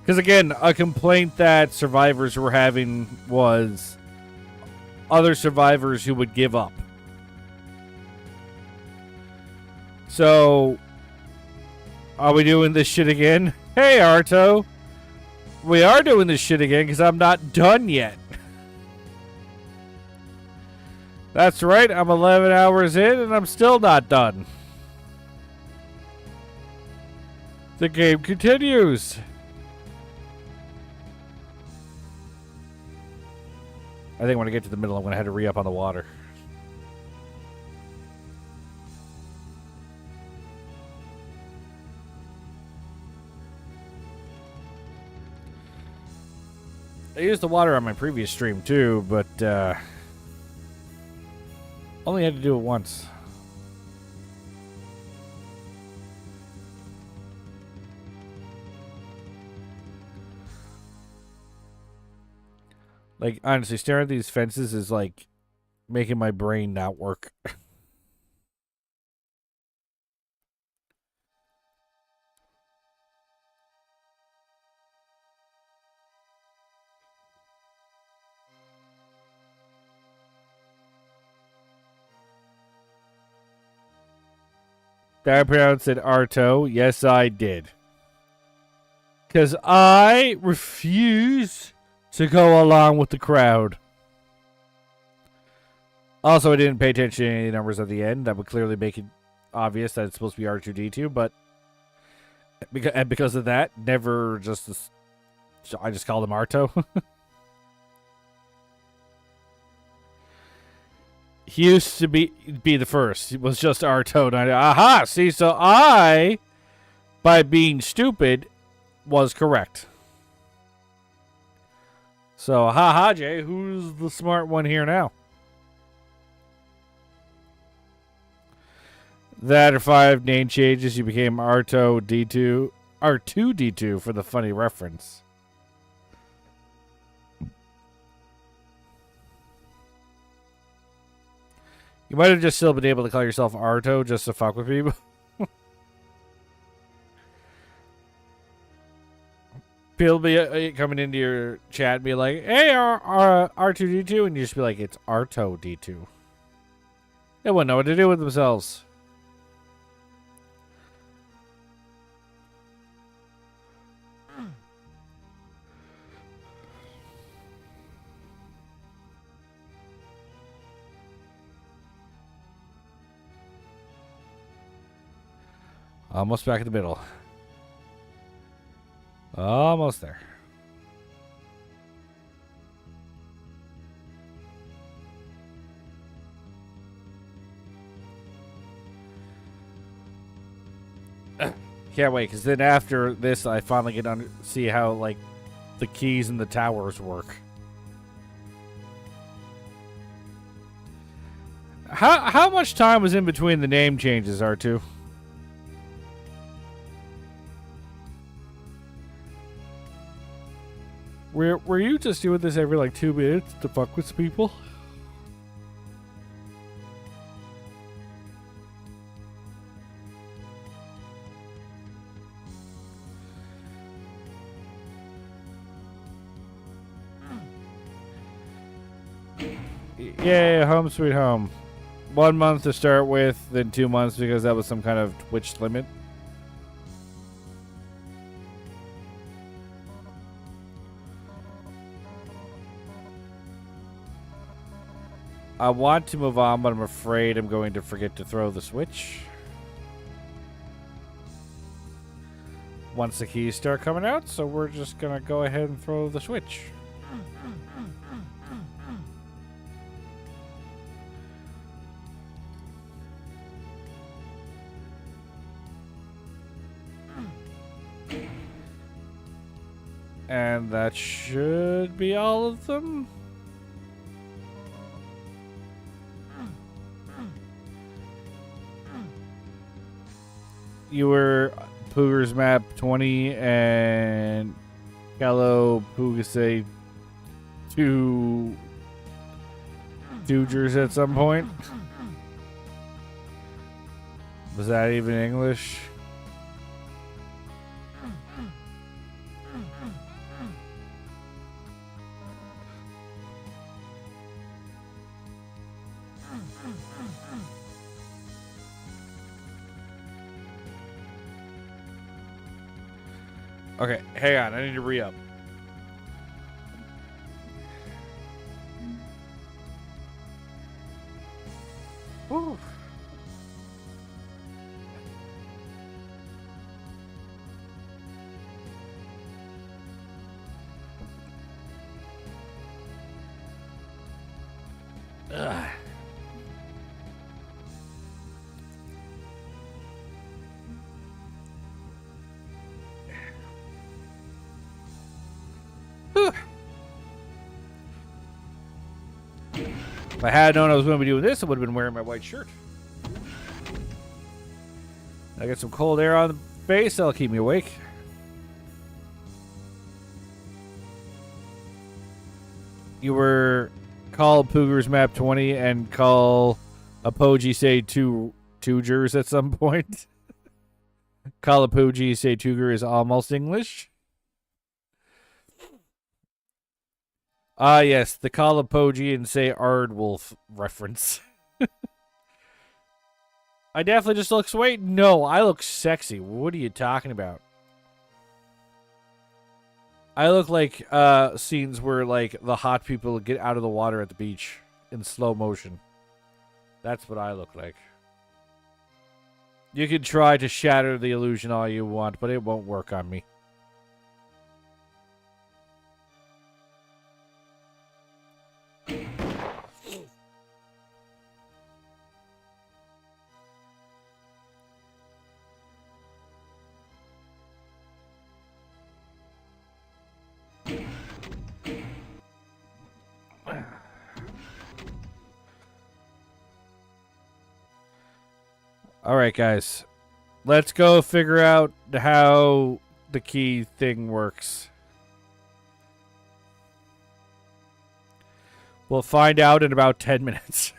Because again, a complaint that survivors were having was other survivors who would give up. So, are we doing this shit again? Hey, Arto. We are doing this shit again because I'm not done yet. That's right, I'm 11 hours in and I'm still not done. The game continues. I think when I get to the middle, I'm going to have to re-up on the water. I used the water on my previous stream too, but only had to do it once. Like, honestly, staring at these fences is like making my brain not work. Did I pronounce it Arto? Yes, I did. Because I refuse to go along with the crowd. Also, I didn't pay attention to any numbers at the end. That would clearly make it obvious that it's supposed to be R2D2, but because of that, never just... I just called him Arto. He used to be the first. It was just Arto. Aha! See, so I, by being stupid, was correct. So, haha, Jay, who's the smart one here now? That or 5 name changes, you became Arto D2, R2D2 for the funny reference. You might have just still been able to call yourself Arto just to fuck with people. People be coming into your chat and be like, hey, R2D2, and you just be like, it's Arto D2. They wouldn't know what to do with themselves. Almost back in the middle. Almost there. Can't wait, because then after this, I finally get to see how, like, the keys and the towers work. How much time was in between the name changes, R2? Were you just doing this every like 2 minutes to fuck with people? Yay, home sweet home. 1 month to start with, then 2 months because that was some kind of Twitch limit. I want to move on, but I'm afraid I'm going to forget to throw the switch. Once the keys start coming out, so we're just going to go ahead and throw the switch. And that should be all of them. You were Pooger's Map 20 and Gallo Pugase 2 Dugers at some point. Was that even English? Okay, hang on. I need to re-up. Woo. Ugh. If I had known I was going to be doing this, I would have been wearing my white shirt. I got some cold air on the face. That'll keep me awake. You were call Pooger's Map 20 and call Apogee say Toogers at some point. Call Apogee say Tooger is almost English. Ah, yes, the Call Apogee and say Ardwolf reference. I definitely just look sweet. No, I look sexy. What are you talking about? I look like scenes where like the hot people get out of the water at the beach in slow motion. That's what I look like. You can try to shatter the illusion all you want, but it won't work on me. All right, guys. Let's go figure out how the key thing works. We'll find out in about 10 minutes.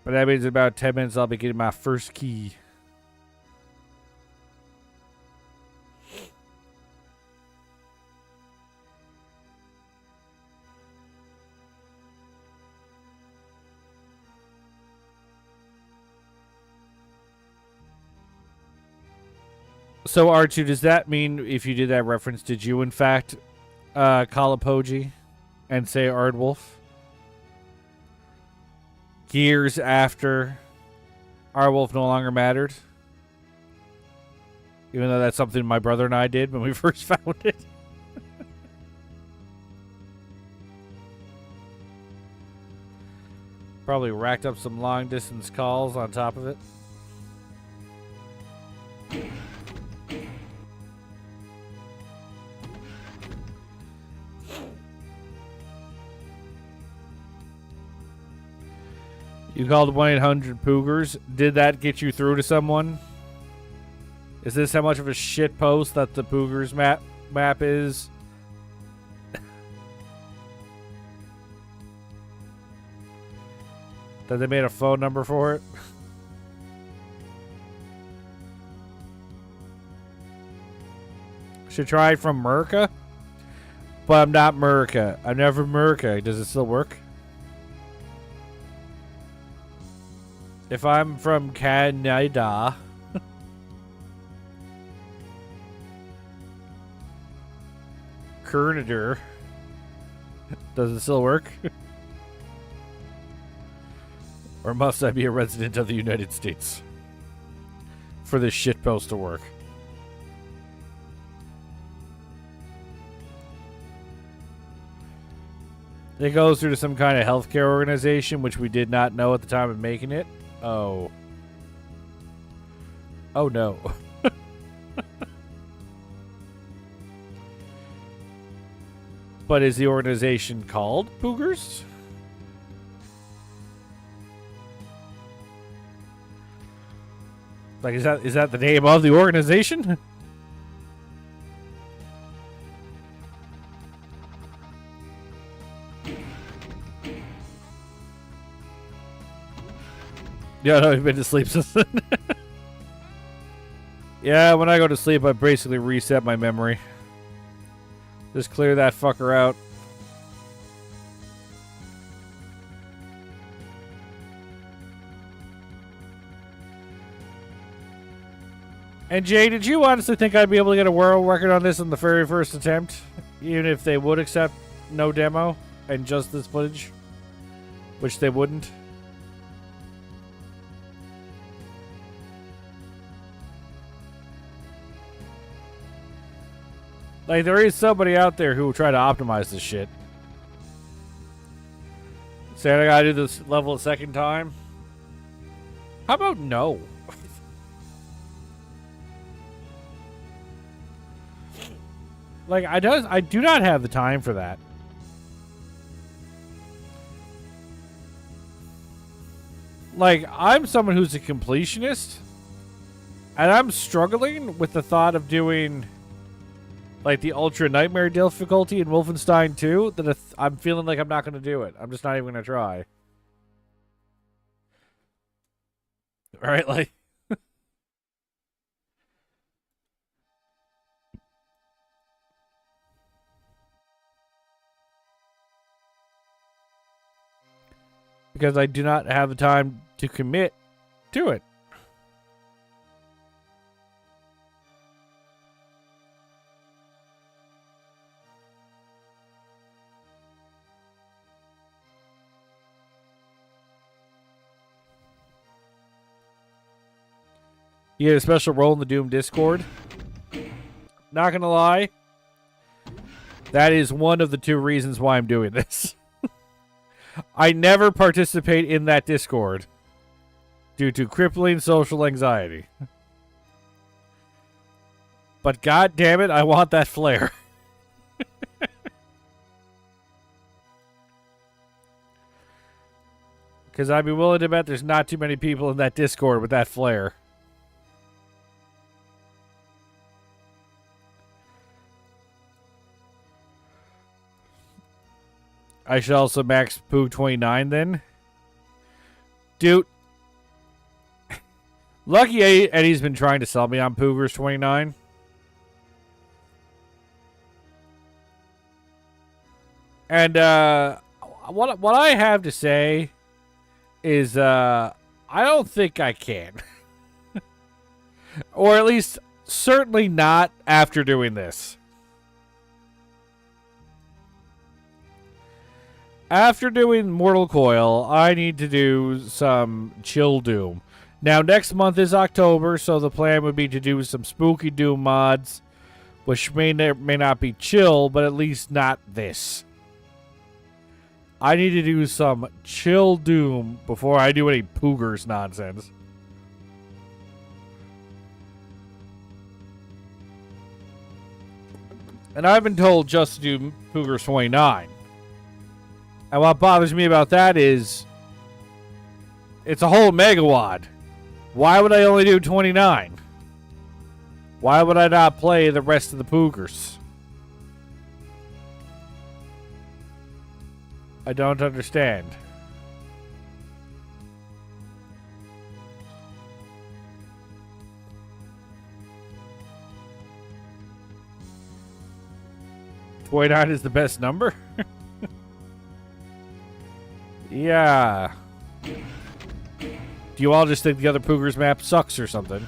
But that means in about 10 minutes I'll be getting my first key. So, R2, does that mean if you did that reference, did you in fact call a Poji and say Ardwolf? Years after Ardwolf no longer mattered? Even though that's something my brother and I did when we first found it. Probably racked up some long distance calls on top of it. You called 1-800-Poogers. Did that get you through to someone? Is this how much of a shit post that the Poogers map is? That they made a phone number for it? Should try it from America? But I'm not America. I'm never America. Does it still work? If I'm from Canada... Canada... Does it still work? Or must I be a resident of the United States for this shitpost to work? It goes through to some kind of healthcare organization, which we did not know at the time of making it. Oh. Oh no. But is the organization called Poogers? Like, is that the name of the organization? Yeah, no, I've been to sleep since then. Yeah, when I go to sleep, I basically reset my memory. Just clear that fucker out. And Jay, did you honestly think I'd be able to get a world record on this in the very first attempt? Even if they would accept no demo and just this footage? Which they wouldn't. Like, there is somebody out there who will try to optimize this shit. Saying I gotta do this level a second time? How about no? Like, I do not have the time for that. Like, I'm someone who's a completionist, and I'm struggling with the thought of doing, like, the Ultra Nightmare difficulty in Wolfenstein 2, that I'm feeling like I'm not going to do it. I'm just not even going to try. Alright, like... because I do not have the time to commit to it. You get a special role in the Doom Discord. Not gonna lie, that is one of the 2 reasons why I'm doing this. I never participate in that Discord due to crippling social anxiety. But god damn it, I want that flare. Because I'd be willing to bet there's not too many people in that Discord with that flare. I should also max Poog 29 then. Dude. Lucky Eddie's been trying to sell me on Poogers 29. And what I have to say is I don't think I can. Or at least certainly not after doing this. After doing Mortal Coil, I need to do some chill Doom. Now, next month is October, so the plan would be to do some spooky Doom mods, which may not be chill, but at least not this. I need to do some chill Doom before I do any Poogers nonsense. And I've been told just to do Poogers 29. And what bothers me about that is it's a whole megawad. Why would I only do 29? Why would I not play the rest of the Poogers? I don't understand. .9 is the best number? Yeah. Do you all just think the other Poogers map sucks or something?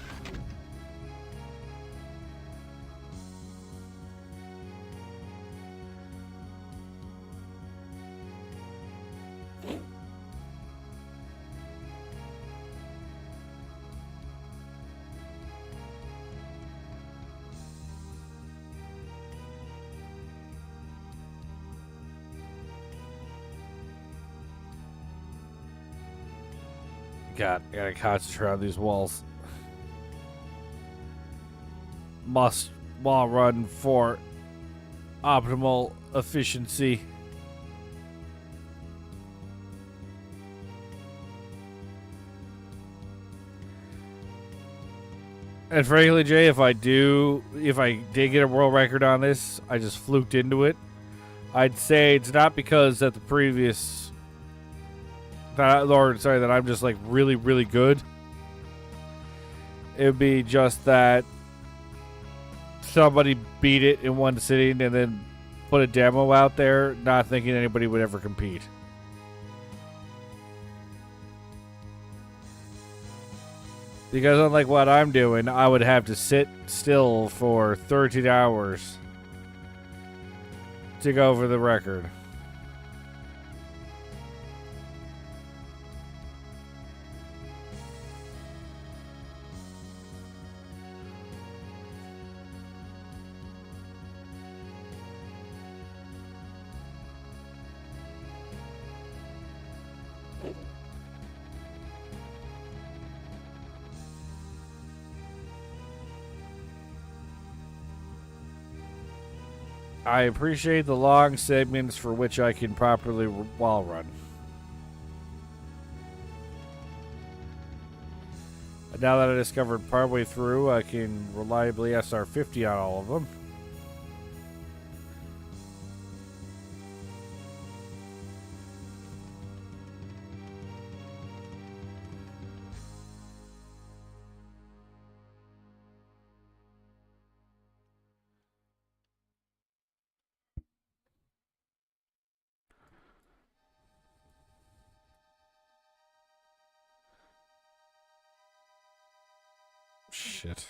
God, I gotta concentrate on these walls. Must wall run for optimal efficiency. And frankly, Jay, if I did get a world record on this, I just fluked into it. I'd say it's not because that the previous that I'm just like really, really good. It would be just that somebody beat it in one sitting and then put a demo out there, not thinking anybody would ever compete. Because unlike what I'm doing, I would have to sit still for 13 hours to go for the record. I appreciate the long segments for which I can properly wall run. And now that I discovered partway through, I can reliably SR50 on all of them. Shit.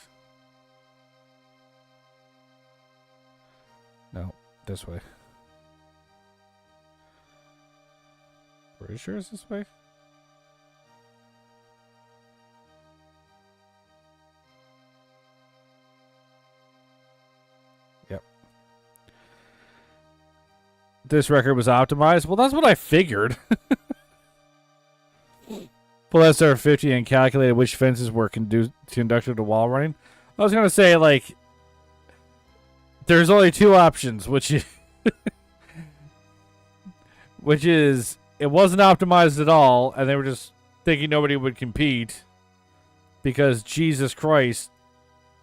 No, this way. Pretty sure it's this way. Yep. This record was optimized. Well, that's what I figured. Pull SR50 and calculated which fences were conductive to wall running. I was gonna say, like, there's only two options, which is it wasn't optimized at all, and they were just thinking nobody would compete because Jesus Christ,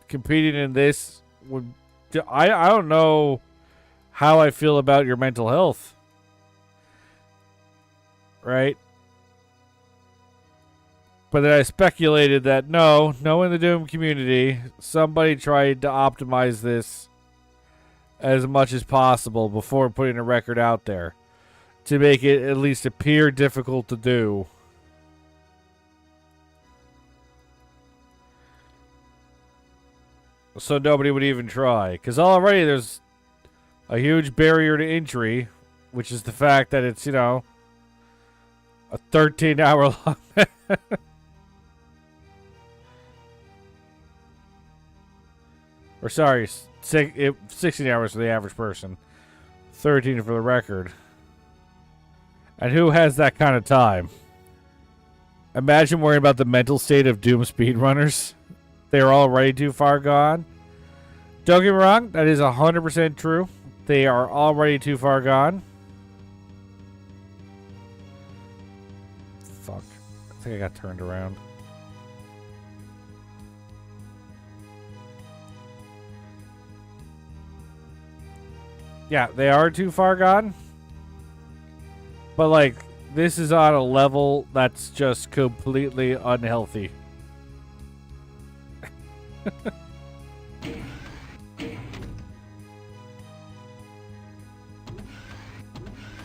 competing in this would. I don't know how I feel about your mental health, right? But then I speculated that knowing the Doom community, somebody tried to optimize this as much as possible before putting a record out there to make it at least appear difficult to do. So nobody would even try. Because already there's a huge barrier to entry, which is the fact that it's, a 13-hour long. Or sorry, 16 hours for the average person. 13 for the record. And who has that kind of time? Imagine worrying about the mental state of Doom speedrunners. They are already too far gone. Don't get me wrong, that is 100% true. They are already too far gone. Fuck. I think I got turned around. Yeah, they are too far gone. But, like, this is on a level that's just completely unhealthy.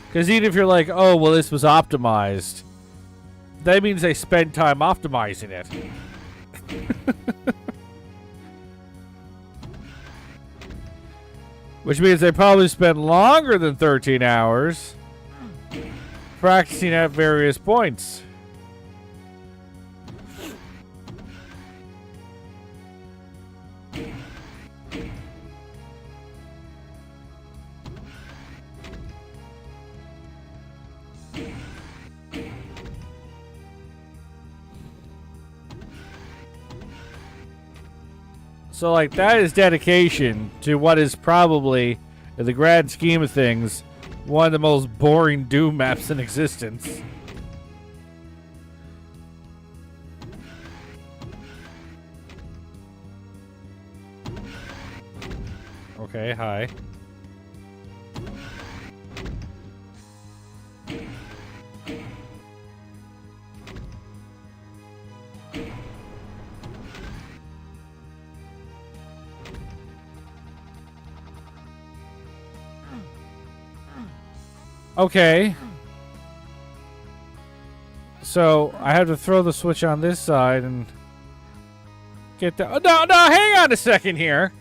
Because even if you're like, oh, well, this was optimized, that means they spend time optimizing it. Which means they probably spent longer than 13 hours practicing at various points. So, like, that is dedication to what is probably, in the grand scheme of things, one of the most boring Doom maps in existence. Okay, hi. Okay. So, I have to throw the switch on this side and get the... Oh, no, hang on a second here.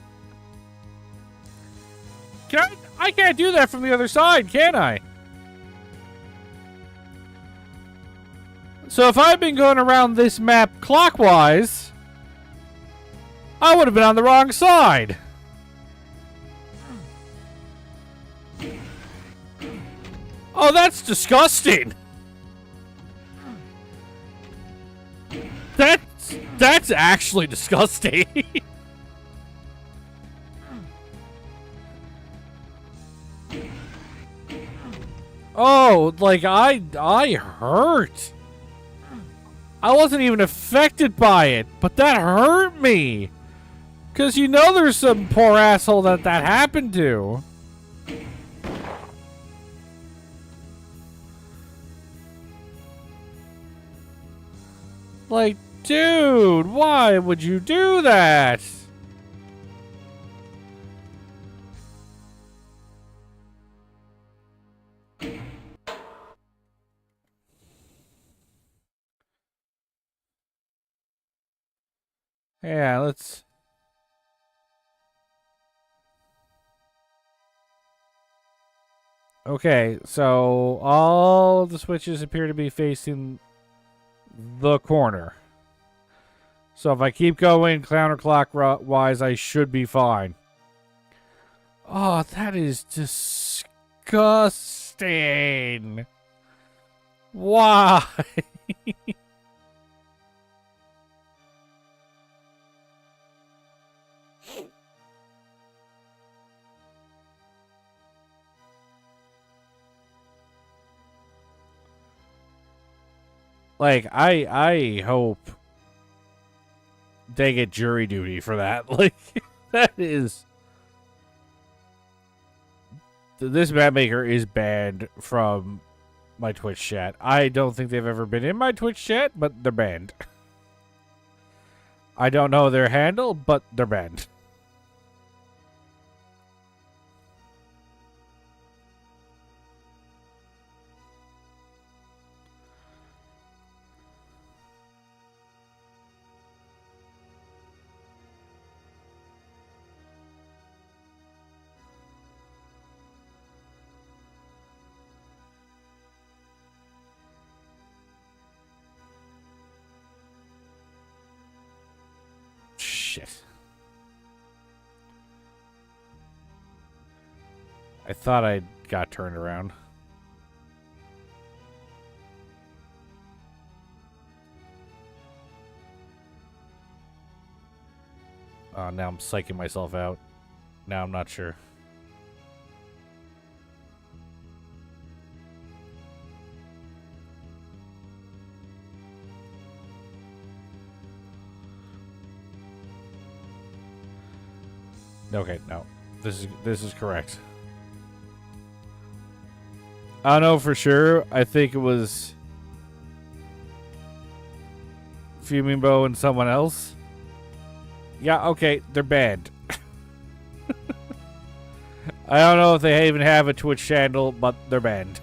I can't do that from the other side, can I? So if I'd been going around this map clockwise, I would have been on the wrong side. Oh, that's disgusting. That's actually disgusting. Oh, like I hurt. I wasn't even affected by it, but that hurt me. 'Cause there's some poor asshole that happened to. Like, dude, why would you do that? Yeah, let's... Okay, so all of the switches appear to be facing the corner. So if I keep going counterclockwise, I should be fine. Oh, that is disgusting. Why? Like, I hope they get jury duty for that. Like, that is... This map maker is banned from my Twitch chat. I don't think they've ever been in my Twitch chat, but they're banned. I don't know their handle, but they're banned. Shit. I thought I got turned around. Now I'm psyching myself out. Now I'm not sure. Okay, no. This is correct. I don't know for sure. I think it was Fumimbo and someone else. Yeah, okay, they're banned. I don't know if they even have a Twitch channel, but they're banned.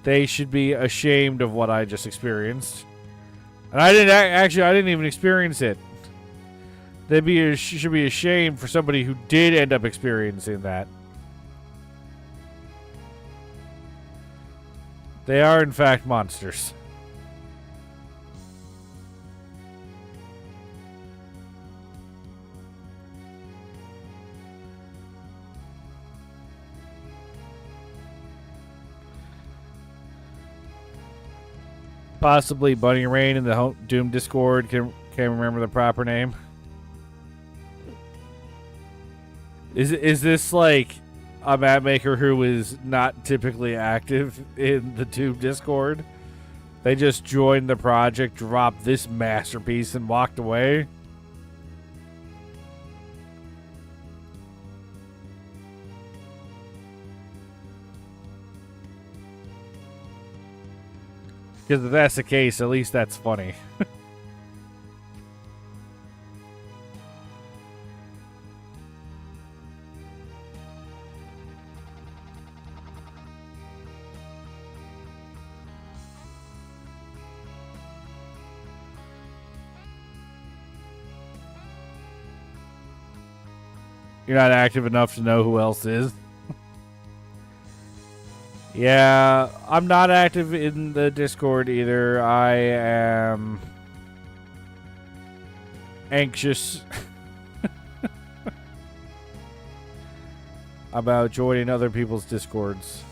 They should be ashamed of what I just experienced. And I didn't actually. I didn't even experience it. They should be ashamed for somebody who did end up experiencing that. They are, in fact, monsters. Possibly Bunny Rain in the Doom Discord can remember the proper name. Is this like a map maker who is not typically active in the Doom Discord? They just joined the project, dropped this masterpiece, and walked away? Because if that's the case, at least that's funny. You're not active enough to know who else is. Yeah, I'm not active in the Discord either. I am anxious about joining other people's Discords.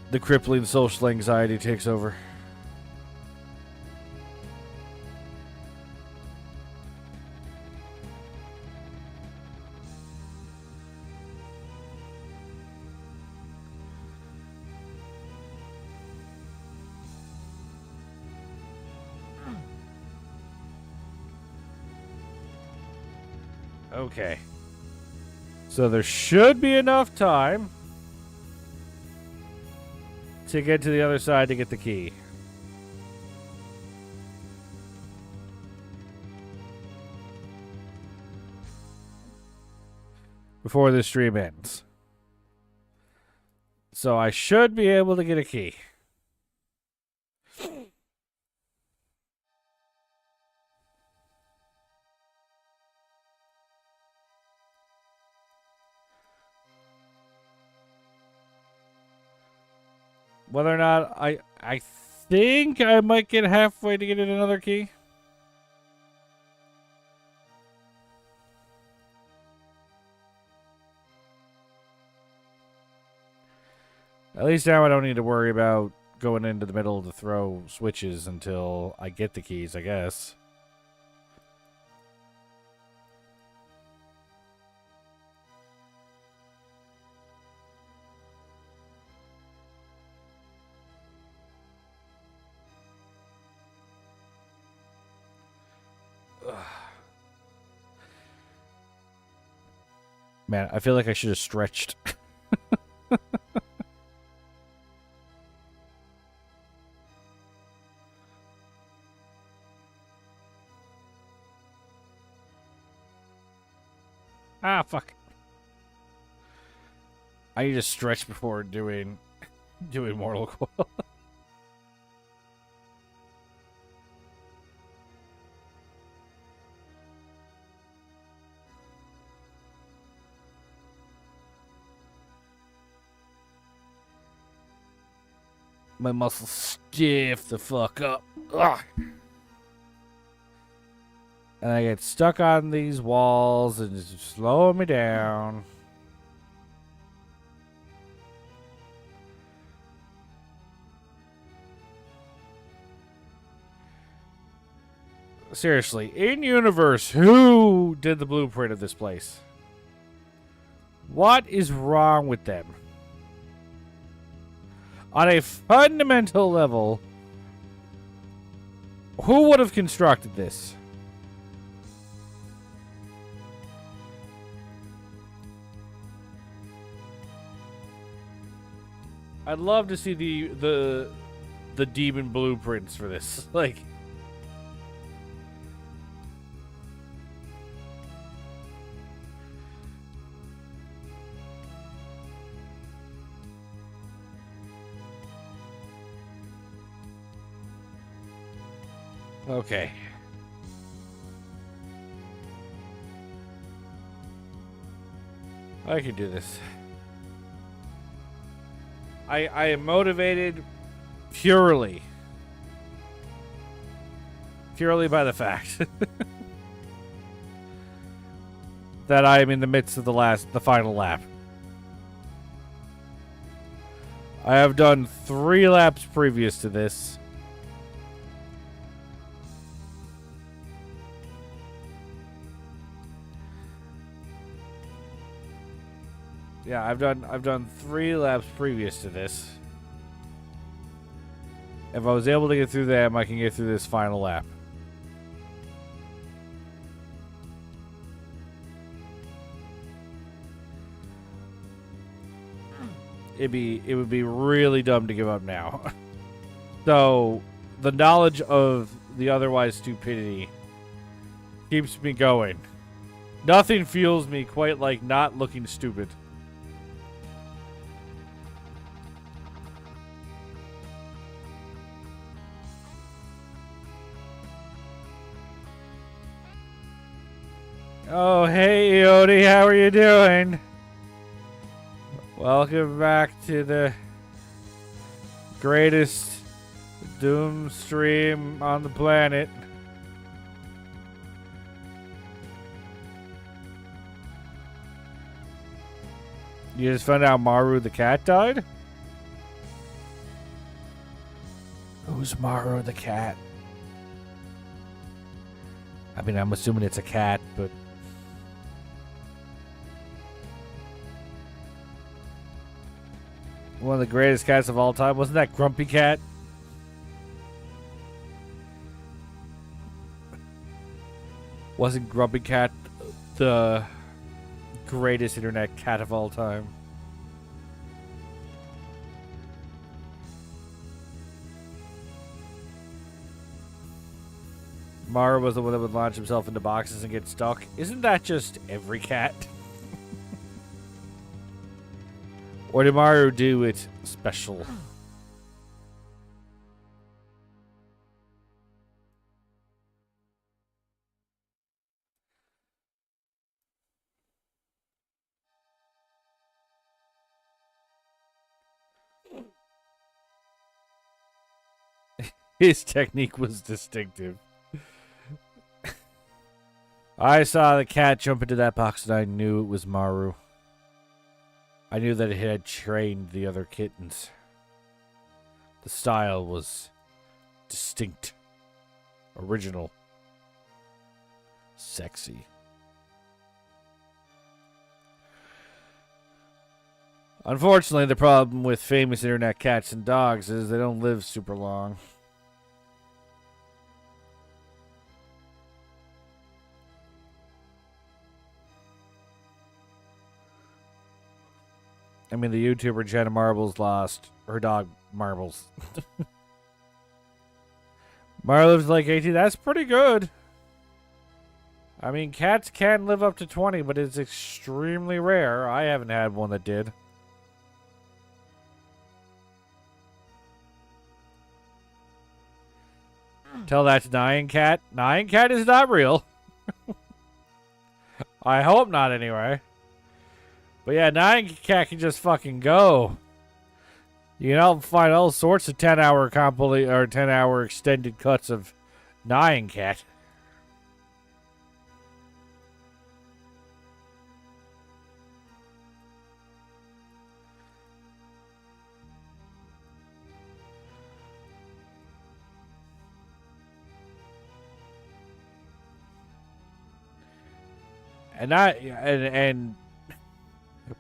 The crippling social anxiety takes over. Okay. So there should be enough time to get to the other side to get the key. Before the stream ends. So I should be able to get a key. Whether or not I think I might get halfway to get another key. At least now I don't need to worry about going into the middle to throw switches until I get the keys, I guess. Ugh. Man, I feel like I should have stretched. Ah, fuck. I need to stretch before doing Mortal Coil. My muscles stiff the fuck up. Ugh. And I get stuck on these walls and it's slowing me down. Seriously, in universe, who did the blueprint of this place? What is wrong with them? On a fundamental level, who would have constructed this? I'd love to see the demon blueprints for this. Like, okay. I can do this. I am motivated purely by the fact that I am in the midst of the final lap. I have done 3 laps previous to this. Yeah, I've done 3 laps previous to this. If I was able to get through them, I can get through this final lap. It would be really dumb to give up now. So, the knowledge of the otherwise stupidity keeps me going. Nothing fuels me quite like not looking stupid. Oh, hey, Yodi, how are you doing? Welcome back to the greatest Doom stream on the planet. You just found out Maru the cat died? Who's Maru the cat? I mean, I'm assuming it's a cat, but... One of the greatest cats of all time. Wasn't that Grumpy Cat? Wasn't Grumpy Cat the greatest internet cat of all time? Mara was the one that would launch himself into boxes and get stuck. Isn't that just every cat? Or did Mario do it special? His technique was distinctive. I saw the cat jump into that box and I knew it was Maru. I knew that it had trained the other kittens. The style was distinct, original, sexy. Unfortunately, the problem with famous internet cats and dogs is they don't live super long. I mean, the YouTuber Jenna Marbles lost her dog Marbles. Mar lives like 18. That's pretty good. I mean, cats can live up to 20, but it's extremely rare. I haven't had one that did. Tell that to Nyan Cat. Nyan Cat is not real. I hope not, anyway. But yeah, Nyan Cat can just fucking go. You can find all sorts of 10-hour 10-hour extended cuts of Nyan Cat.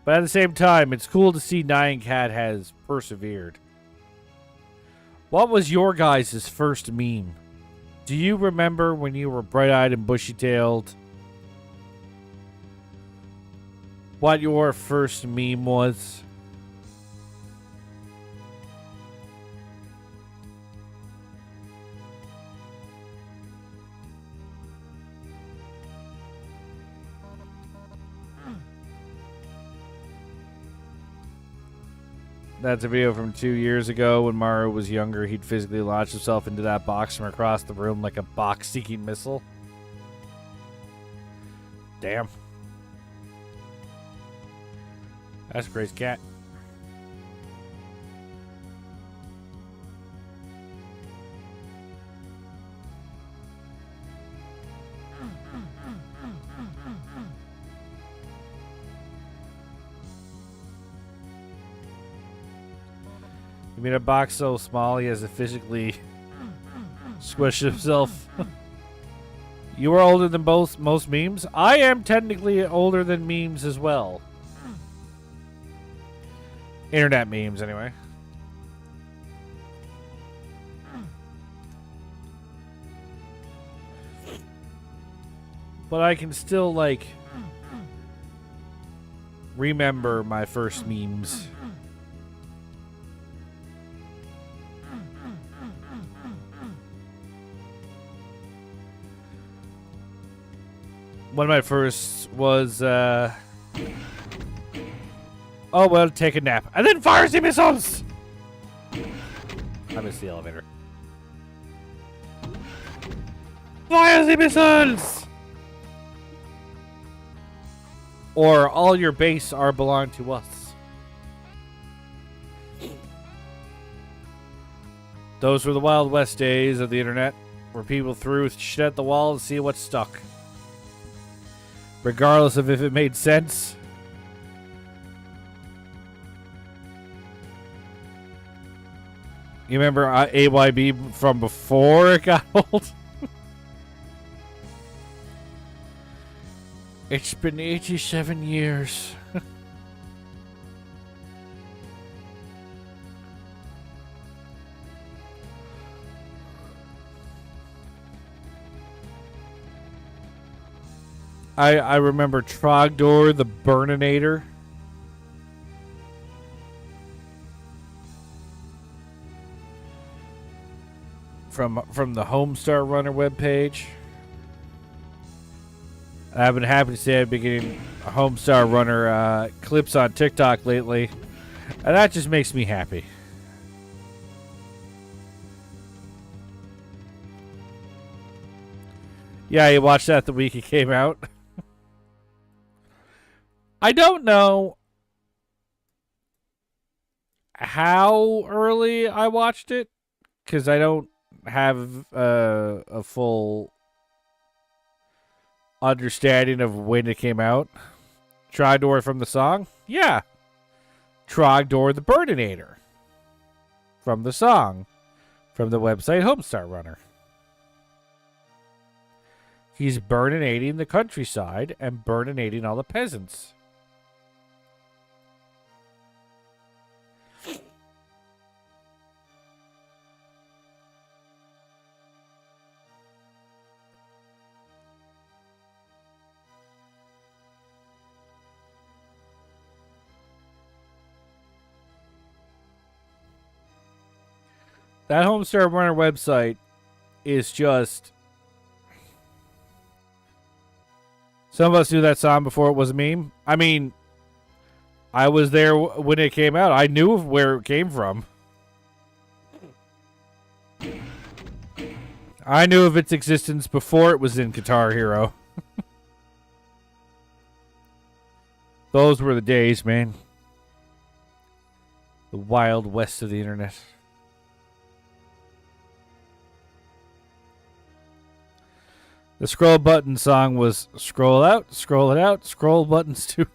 But at the same time, it's cool to see Nyan Cat has persevered. What was your guys' first meme? Do you remember when you were bright-eyed and bushy-tailed? What your first meme was? That's a video from 2 years ago when Mario was younger. He'd physically launch himself into that box from across the room like a box-seeking missile. Damn. That's a crazy cat. You mean a box so small he has to physically squish himself? You are older than most memes? I am technically older than memes as well. Internet memes, anyway. But I can still, remember my first memes. One of my first was, oh, well, take a nap. And then fires the missiles! I missed the elevator. Fire the missiles! Or all your base are belong to us. Those were the Wild West days of the internet, where people threw shit at the wall to see what stuck. Regardless of if it made sense. You remember AYB from before it got old? It's been 87 years. I remember Trogdor the Burninator. From the Homestar Runner webpage. I've been happy to say I've been getting Homestar Runner clips on TikTok lately. And that just makes me happy. Yeah, you watched that the week it came out. I don't know how early I watched it, because I don't have a full understanding of when it came out. Trogdor from the song? Yeah. Trogdor the Burninator. From the song. From the website Homestar Runner. He's burninating the countryside and burninating all the peasants. That Homestar Runner website is just... Some of us knew that song before it was a meme. I mean, I was there when it came out. I knew where it came from. I knew of its existence before it was in Guitar Hero. Those were the days, man. The wild west of the internet. The scroll button song was scroll out, scroll it out, scroll buttons 2.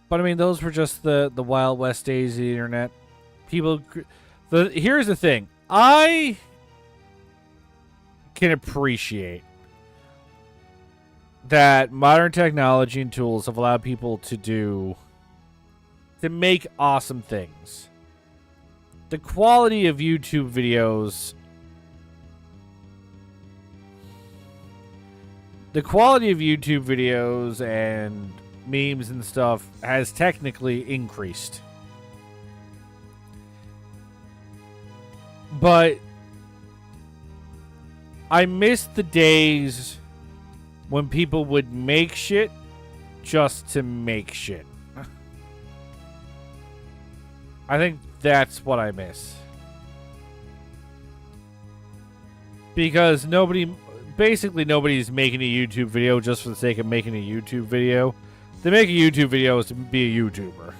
But I mean, those were just the Wild West days of the internet. People, here's the thing. I can appreciate that modern technology and tools have allowed people to make awesome things. The quality of YouTube videos... The quality of YouTube videos and memes and stuff has technically increased. But I miss the days when people would make shit just to make shit. I think that's what I miss. Because basically nobody's making a YouTube video just for the sake of making a YouTube video. To make a YouTube video is to be a YouTuber.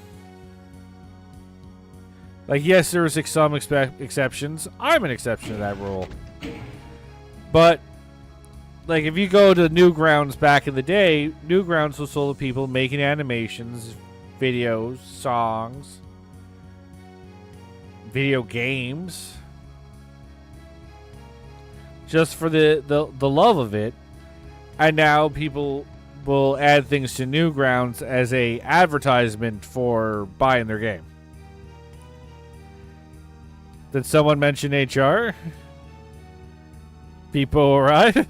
Like, yes, there's some exceptions. I'm an exception to that rule. But, like, if you go to Newgrounds back in the day, Newgrounds was full of people making animations, videos, songs, video games, just for the love of it. And now people will add things to Newgrounds as a advertisement for buying their game. Did someone mention HR? People, alright?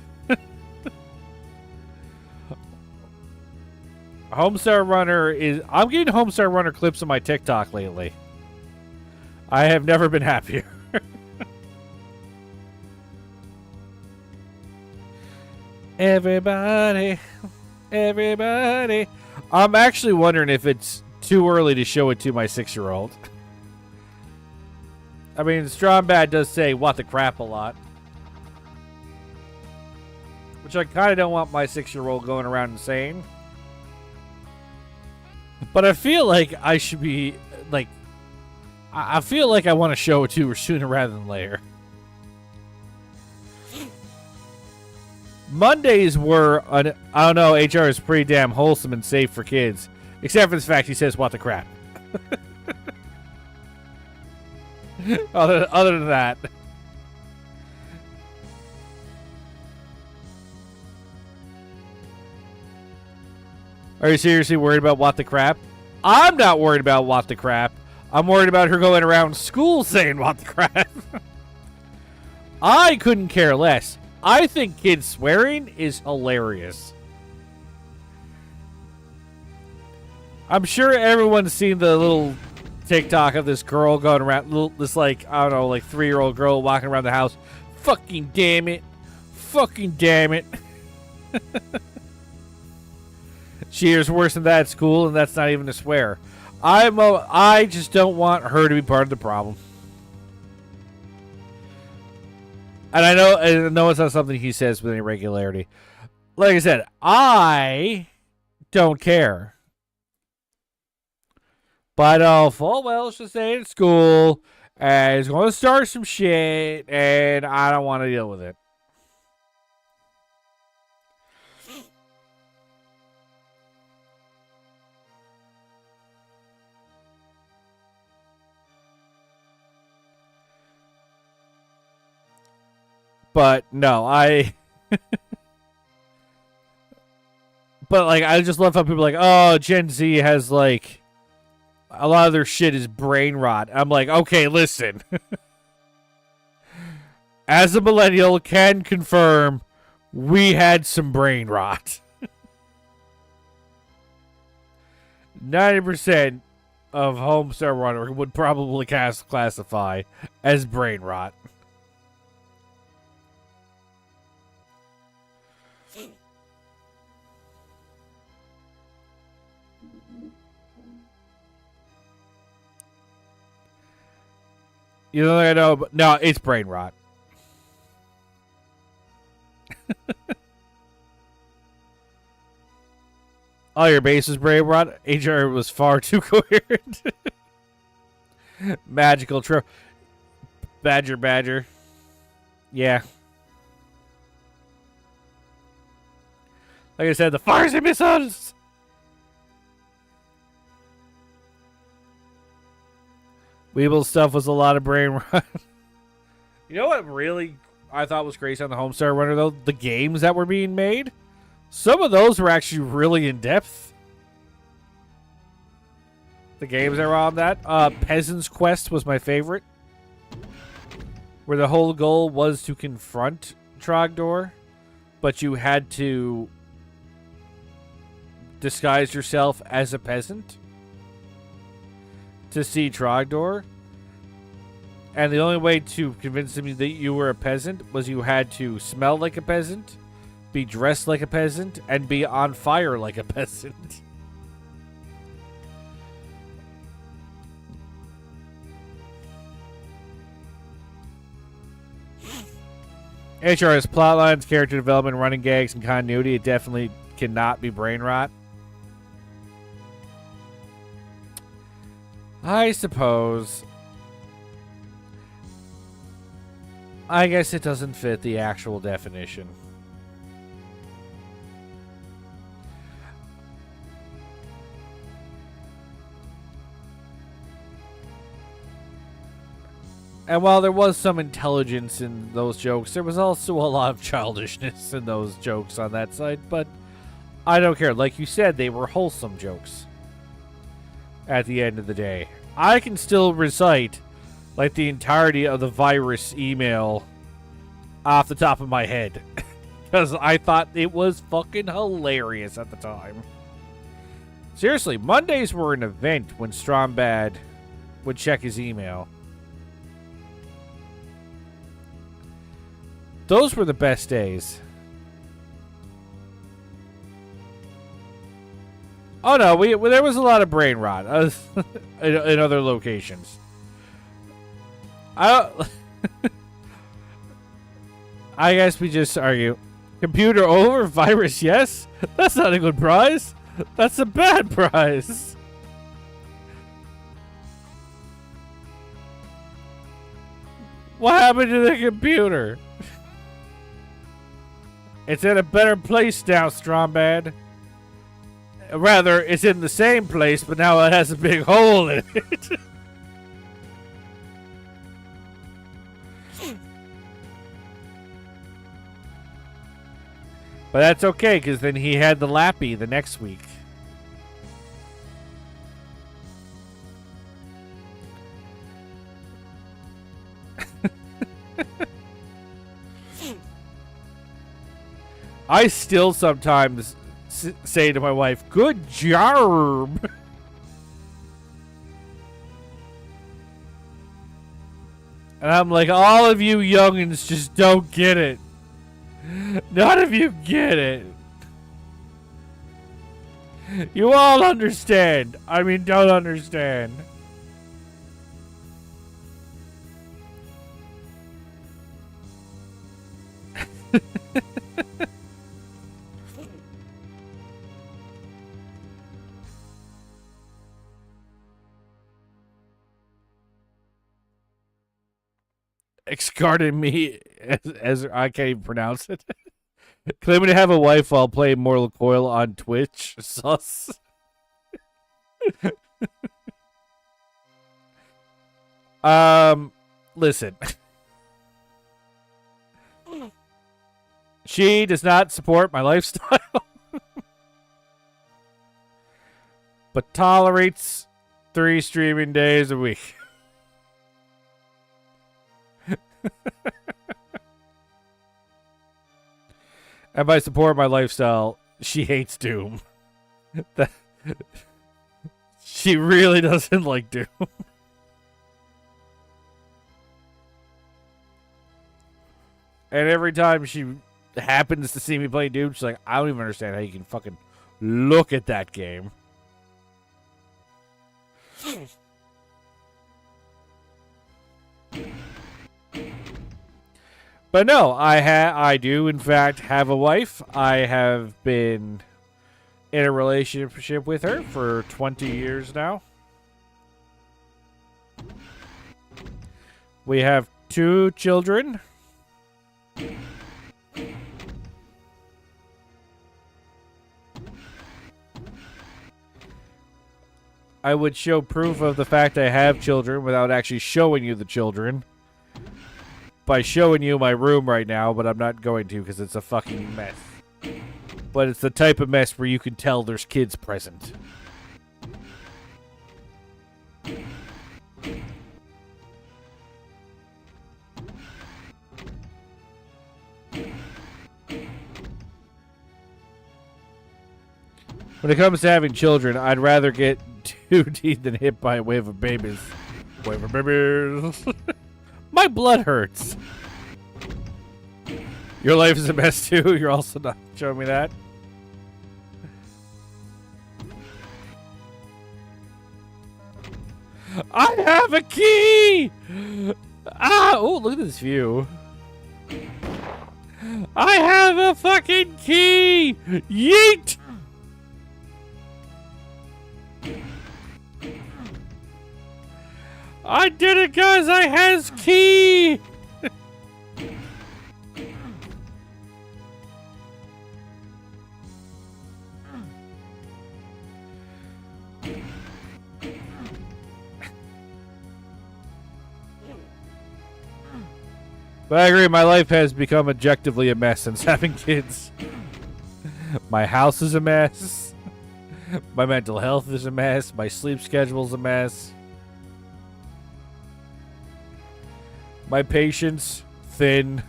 Homestar Runner is... I'm getting Homestar Runner clips on my TikTok lately. I have never been happier. Everybody. I'm actually wondering if it's too early to show it to my 6-year-old. I mean, Strombad does say, what the crap, a lot. Which I kind of don't want my 6-year-old going around and saying. But I feel like I should be, like... I feel like I want to show it to her sooner rather than later. Mondays were, I don't know, HR is pretty damn wholesome and safe for kids. Except for the fact he says, what the crap. Other than that. Are you seriously worried about what the crap? I'm not worried about what the crap. I'm worried about her going around school saying what the crap. I couldn't care less. I think kids swearing is hilarious. I'm sure everyone's seen the little TikTok of this girl going around, this, like, I don't know, like 3-year-old girl walking around the house. Fucking damn it. Fucking damn it. She is worse than that at school, and that's not even a swear. I just don't want her to be part of the problem. And I know it's not something he says with any regularity. Like I said, I don't care. But full well she's staying at school and he's going to start some shit, and I don't want to deal with it. But no, but like, I just love how people are like, oh, Gen Z has like a lot of their shit is brain rot. I'm like, okay, listen. As a millennial, can confirm we had some brain rot. 90% of Homestar Runner would probably classify as brain rot. You know, I know, but no, it's brain rot. Oh, your base is brain rot? HR was far too coherent. Magical true. Badger. Yeah. Like I said, the fires and missiles. Weeble's stuff was a lot of brain rot. You know what really I thought was crazy on the Homestar Runner, though? The games that were being made. Some of those were actually really in-depth. The games that were on that. Peasant's Quest was my favorite. Where the whole goal was to confront Trogdor, but you had to disguise yourself as a peasant to see Trogdor. And the only way to convince him that you were a peasant was you had to smell like a peasant, be dressed like a peasant, and be on fire like a peasant. HR's plotlines, character development, running gags, and continuity, it definitely cannot be brain rot. I suppose. I guess it doesn't fit the actual definition. And while there was some intelligence in those jokes, there was also a lot of childishness in those jokes on that side. But I don't care. Like you said, they were wholesome jokes. At the end of the day, I can still recite like the entirety of the virus email off the top of my head because I thought it was fucking hilarious at the time. Seriously, Mondays were an event when Strombad would check his email. Those were the best days. Oh no, there was a lot of brain rot in other locations. I guess we just argue. Computer over, virus yes? That's not a good prize. That's a bad prize. What happened to the computer? It's in a better place now, Strombad. Rather, it's in the same place, but now it has a big hole in it. But that's okay, because then he had the Lappy the next week. I still sometimes say to my wife, good job. And I'm like, all of you youngins just don't get it. None of you get it. You all understand. I mean, don't understand. Excarded me as I can't even pronounce it. Claiming to have a wife while playing Mortal Coil on Twitch. Sus. Listen. She does not support my lifestyle. But tolerates 3 streaming days a week. And by support my lifestyle, she hates Doom. She really doesn't like Doom. And every time she happens to see me play Doom, she's like, I don't even understand how you can fucking look at that game. But no, I do in fact have a wife. I have been in a relationship with her for 20 years now. We have 2 children. I would show proof of the fact I have children without actually showing you the children. By showing you my room right now, but I'm not going to because it's a fucking mess. But it's the type of mess where you can tell there's kids present. When it comes to having children, I'd rather get 2 teeth than hit by a wave of babies. Wave of babies. My blood hurts. Your life is a mess too. You're also not showing me that. I have a key! Ah! Oh, look at this view. I have a fucking key! Yeet! I did it, guys! I has key! But I agree, my life has become objectively a mess since having kids. My house is a mess. My mental health is a mess. My sleep schedule's a mess. My patience, thin.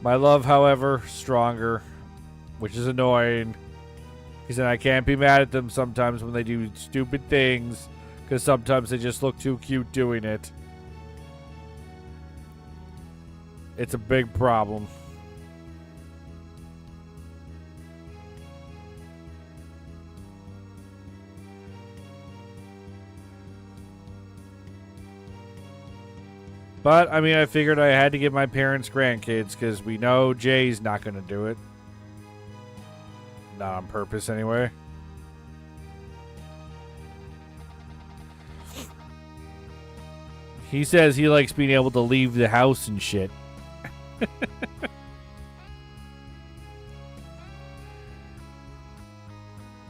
My love, however, stronger. Which is annoying. Because then I can't be mad at them sometimes when they do stupid things. Because sometimes they just look too cute doing it. It's a big problem. But, I mean, I figured I had to give my parents grandkids because we know Jay's not going to do it. Not on purpose, anyway. He says he likes being able to leave the house and shit.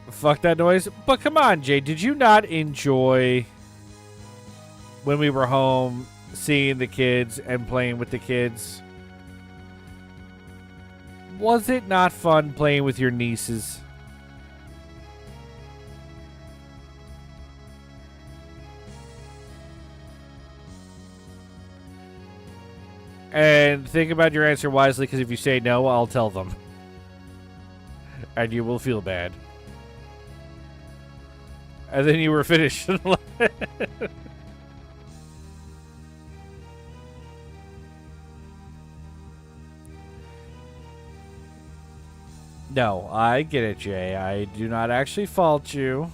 Fuck that noise. But come on, Jay. Did you not enjoy when we were home seeing the kids and playing with the kids? Was it not fun playing with your nieces? And think about your answer wisely, because if you say no, I'll tell them. And you will feel bad. And then you were finished. No, I get it, Jay. I do not actually fault you.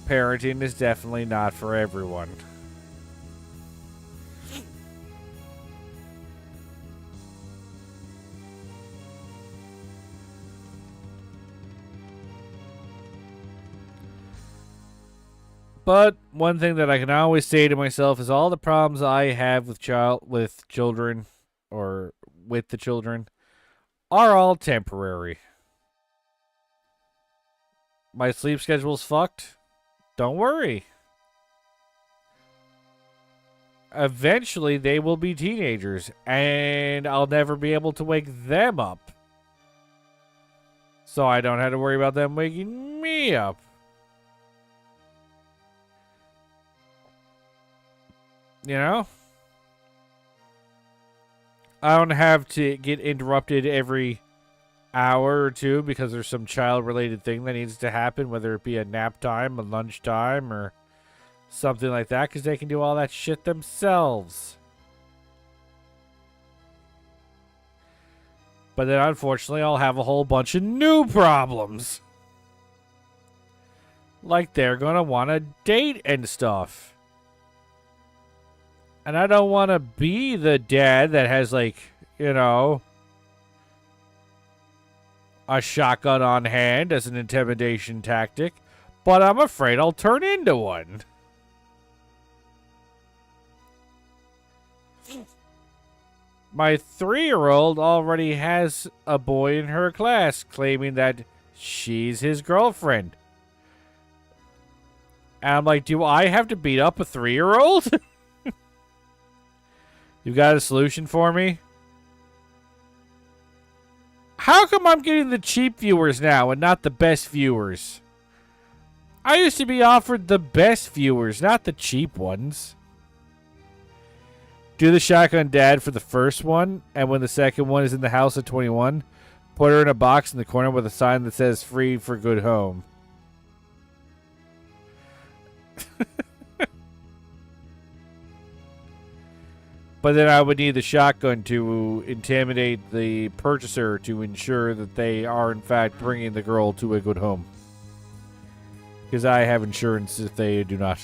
Parenting is definitely not for everyone. But one thing that I can always say to myself is all the problems I have with children or with the children are all temporary. My sleep schedule's fucked. Don't worry. Eventually they will be teenagers and I'll never be able to wake them up. So I don't have to worry about them waking me up. You know? I don't have to get interrupted every hour or two because there's some child-related thing that needs to happen, whether it be a nap time, a lunch time, or something like that, because they can do all that shit themselves. But then, unfortunately, I'll have a whole bunch of new problems. Like they're going to want to date and stuff. And I don't want to be the dad that has, like, you know, a shotgun on hand as an intimidation tactic. But I'm afraid I'll turn into one. My 3-year-old already has a boy in her class claiming that she's his girlfriend. And I'm like, do I have to beat up a 3-year-old? You got a solution for me? How come I'm getting the cheap viewers now and not the best viewers? I used to be offered the best viewers, not the cheap ones. Do the shotgun dad for the first one, and when the second one is in the house at 21, put her in a box in the corner with a sign that says free for good home. But then I would need the shotgun to intimidate the purchaser to ensure that they are, in fact, bringing the girl to a good home. Because I have insurance if they do not.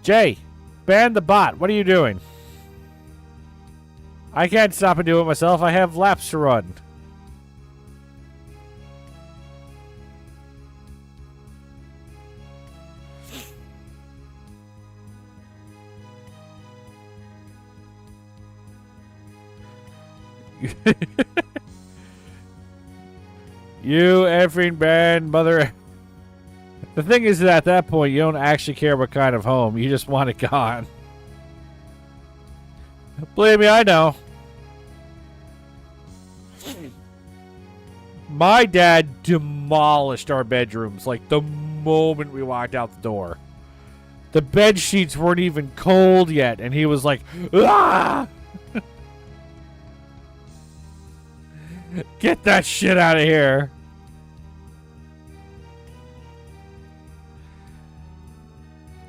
Jay, ban the bot. What are you doing? I can't stop and do it myself. I have laps to run. You effing bad mother. The thing is that at that point, you don't actually care what kind of home. You just want it gone. Believe me, I know. My dad demolished our bedrooms like the moment we walked out the door. The bed sheets weren't even cold yet, and he was like, ah! Get that shit out of here.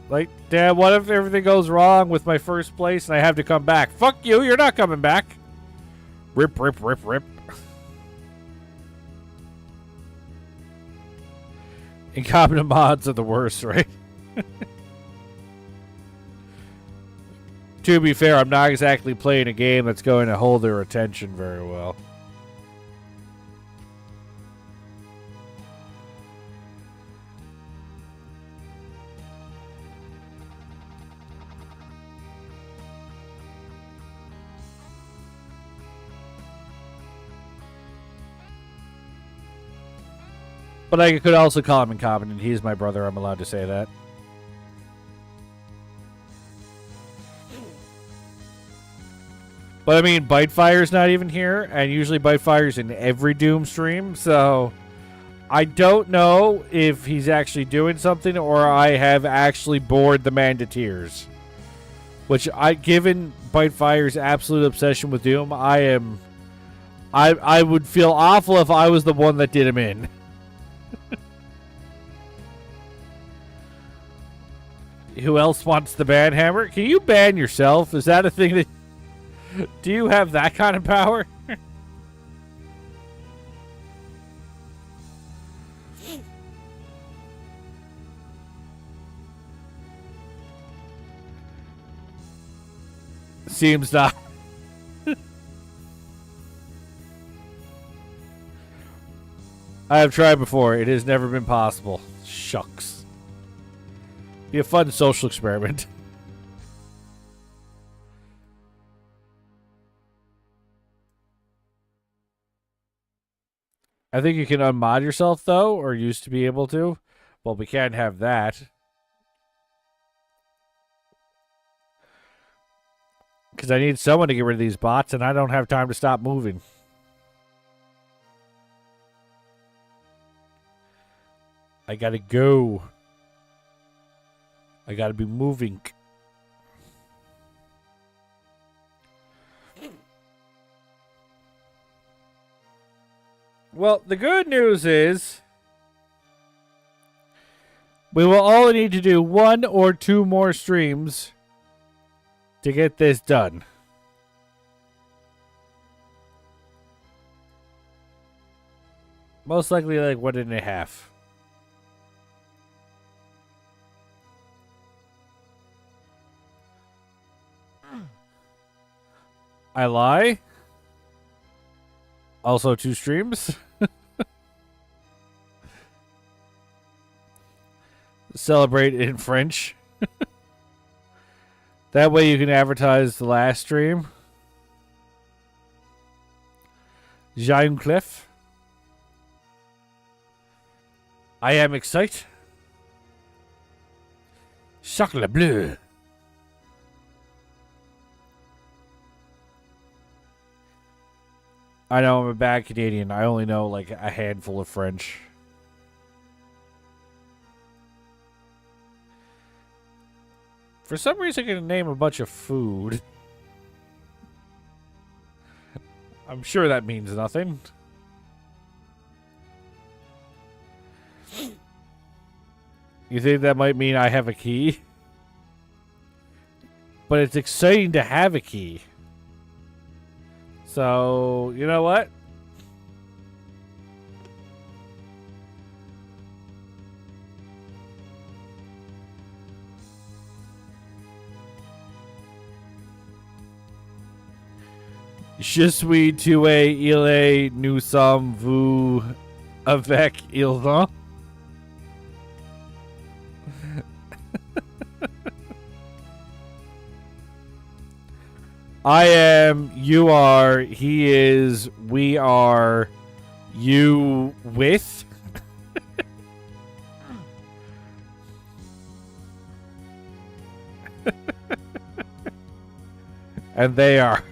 Like, Dad, what if everything goes wrong with my first place and I have to come back? Fuck you, you're not coming back. Rip, rip, rip, rip. Incompetent mods are the worst, right? To be fair, I'm not exactly playing a game that's going to hold their attention very well. But I could also call him incompetent. He's my brother. I'm allowed to say that. But I mean, Bitefire's not even here, and usually Bitefire's in every Doom stream, so I don't know if he's actually doing something or I have actually bored the man to tears. Which, given Bitefire's absolute obsession with Doom, I would feel awful if I was the one that did him in. Who else wants the ban hammer? Can you ban yourself? Is that a thing that... Do you have that kind of power? Seems not. I have tried before. It has never been possible. Shucks. Be a fun social experiment. I think you can unmod yourself, though, or used to be able to. Well, we can't have that. Because I need someone to get rid of these bots, and I don't have time to stop moving. I gotta go. I gotta be moving. Well, the good news is we will only need to do 1 or 2 more streams to get this done. Most likely like 1.5. I lie. Also 2 streams. Celebrate in French. That way you can advertise the last stream. Jean Cliff. I am excited. Chocolat bleu. I know I'm a bad Canadian. I only know like a handful of French. For some reason, I can name a bunch of food. I'm sure that means nothing. You think that might mean I have a key? But it's exciting to have a key. So, you know what? Je suis tué, il est, nous sommes vous avec il vent. I am, you are, he is, we are, you with. And they are.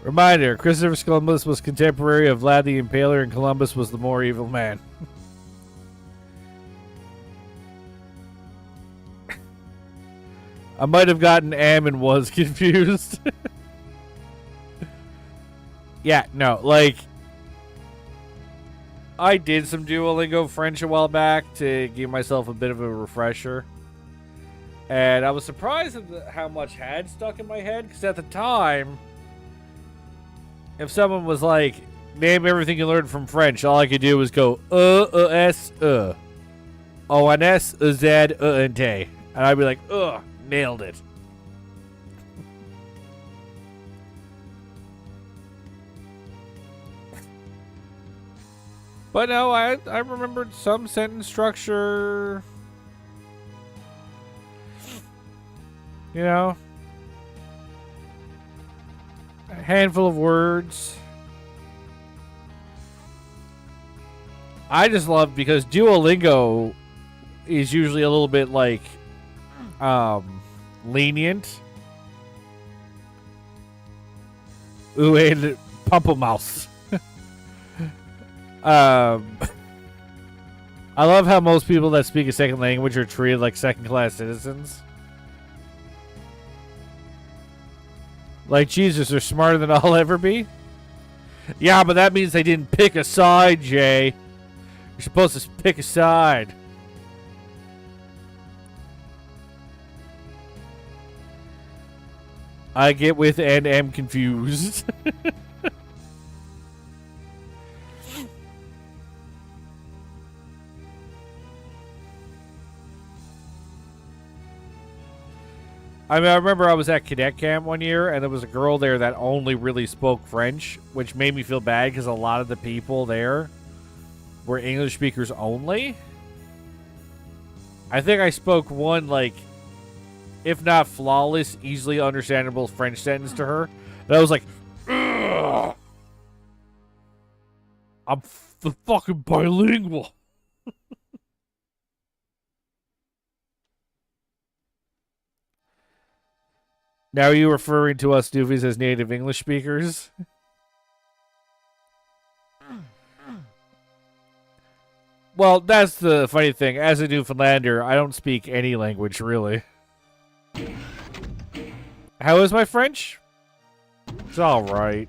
Reminder, Christopher Columbus was contemporary of Vlad the Impaler, and Columbus was the more evil man. I might have gotten am and was confused. Yeah, no, like, I did some Duolingo French a while back to give myself a bit of a refresher. And I was surprised at how much had stuck in my head, because at the time, if someone was like, name everything you learned from French, all I could do was go, S, O-N-S, Z, N-T. And I'd be like, ugh. Nailed it. But no, I remembered some sentence structure. You know, a handful of words. I just love because Duolingo is usually a little bit like lenient. Ooh, and Pamplemousse. I love how most people that speak a second language are treated like second-class citizens. Like, Jesus, they're smarter than I'll ever be. Yeah, but that means they didn't pick a side, Jay. You're supposed to pick a side. I get with and am confused. I mean, I remember I was at cadet camp one year, and there was a girl there that only really spoke French, which made me feel bad because a lot of the people there were English speakers only. I think I spoke one, like, if not flawless, easily understandable French sentence to her. And I was like, ugh, I'm fucking bilingual. Now are you referring to us doofies as native English speakers? Well, that's the funny thing. As a Newfoundlander, I don't speak any language, really. How is my French? It's alright.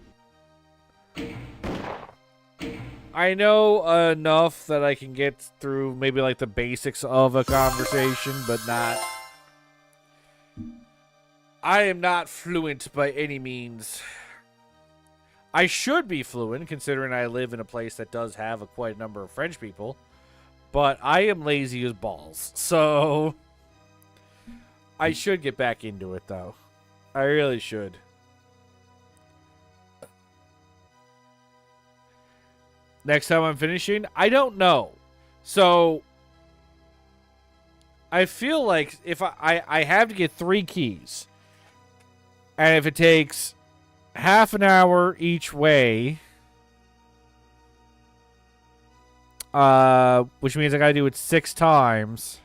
I know enough that I can get through maybe like the basics of a conversation, but not... I am not fluent by any means. I should be fluent, considering I live in a place that does have quite a number of French people. But I am lazy as balls, so... I should get back into it, though. I really should. Next time I'm finishing? I don't know. So... I feel like if I have to get 3 keys... And if it takes half an hour each way, which means I gotta do it 6 times,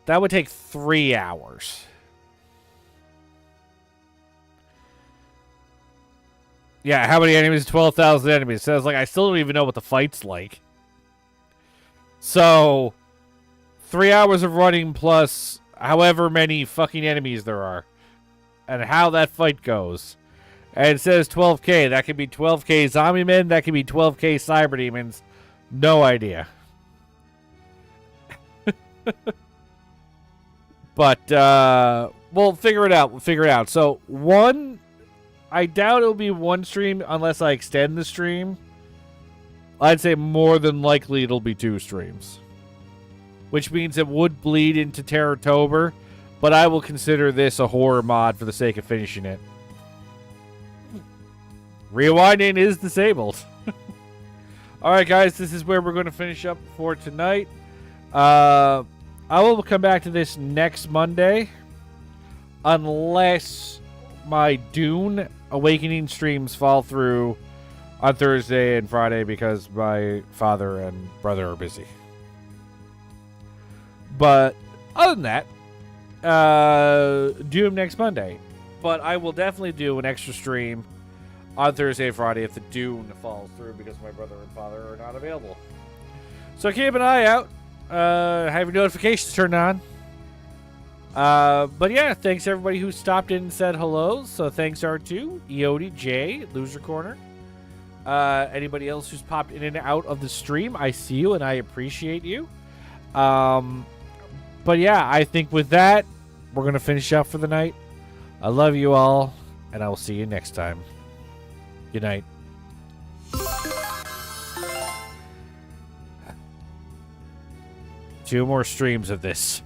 that would take 3 hours. Yeah, how many enemies? 12,000 enemies. So it's like I still don't even know what the fight's like. So, 3 hours of running plus however many fucking enemies there are. And how that fight goes. And it says 12k. That could be 12k zombie men. That could be 12k cyber demons. No idea. But, we'll figure it out. We'll figure it out. So, I doubt it'll be 1 stream unless I extend the stream. I'd say more than likely it'll be 2 streams. Which means it would bleed into Terrortober, but I will consider this a horror mod for the sake of finishing it. Rewinding is disabled. Alright guys, this is where we're going to finish up for tonight. I will come back to this next Monday. Unless my Dune Awakening streams fall through on Thursday and Friday because my father and brother are busy. But other than that, do them next Monday. But I will definitely do an extra stream on Thursday and Friday if the Dune falls through because my brother and father are not available. So keep an eye out. Have your notifications turned on. But yeah, thanks everybody who stopped in and said hello. So thanks R2, Eody, Jay, Loser Corner. Anybody else who's popped in and out of the stream, I see you and I appreciate you. But yeah, I think with that, we're going to finish up for the night. I love you all, and I will see you next time. Good night. 2 more streams of this.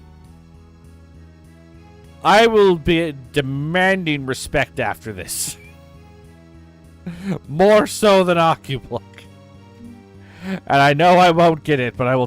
I will be demanding respect after this. More so than Occuplock. And I know I won't get it, but I will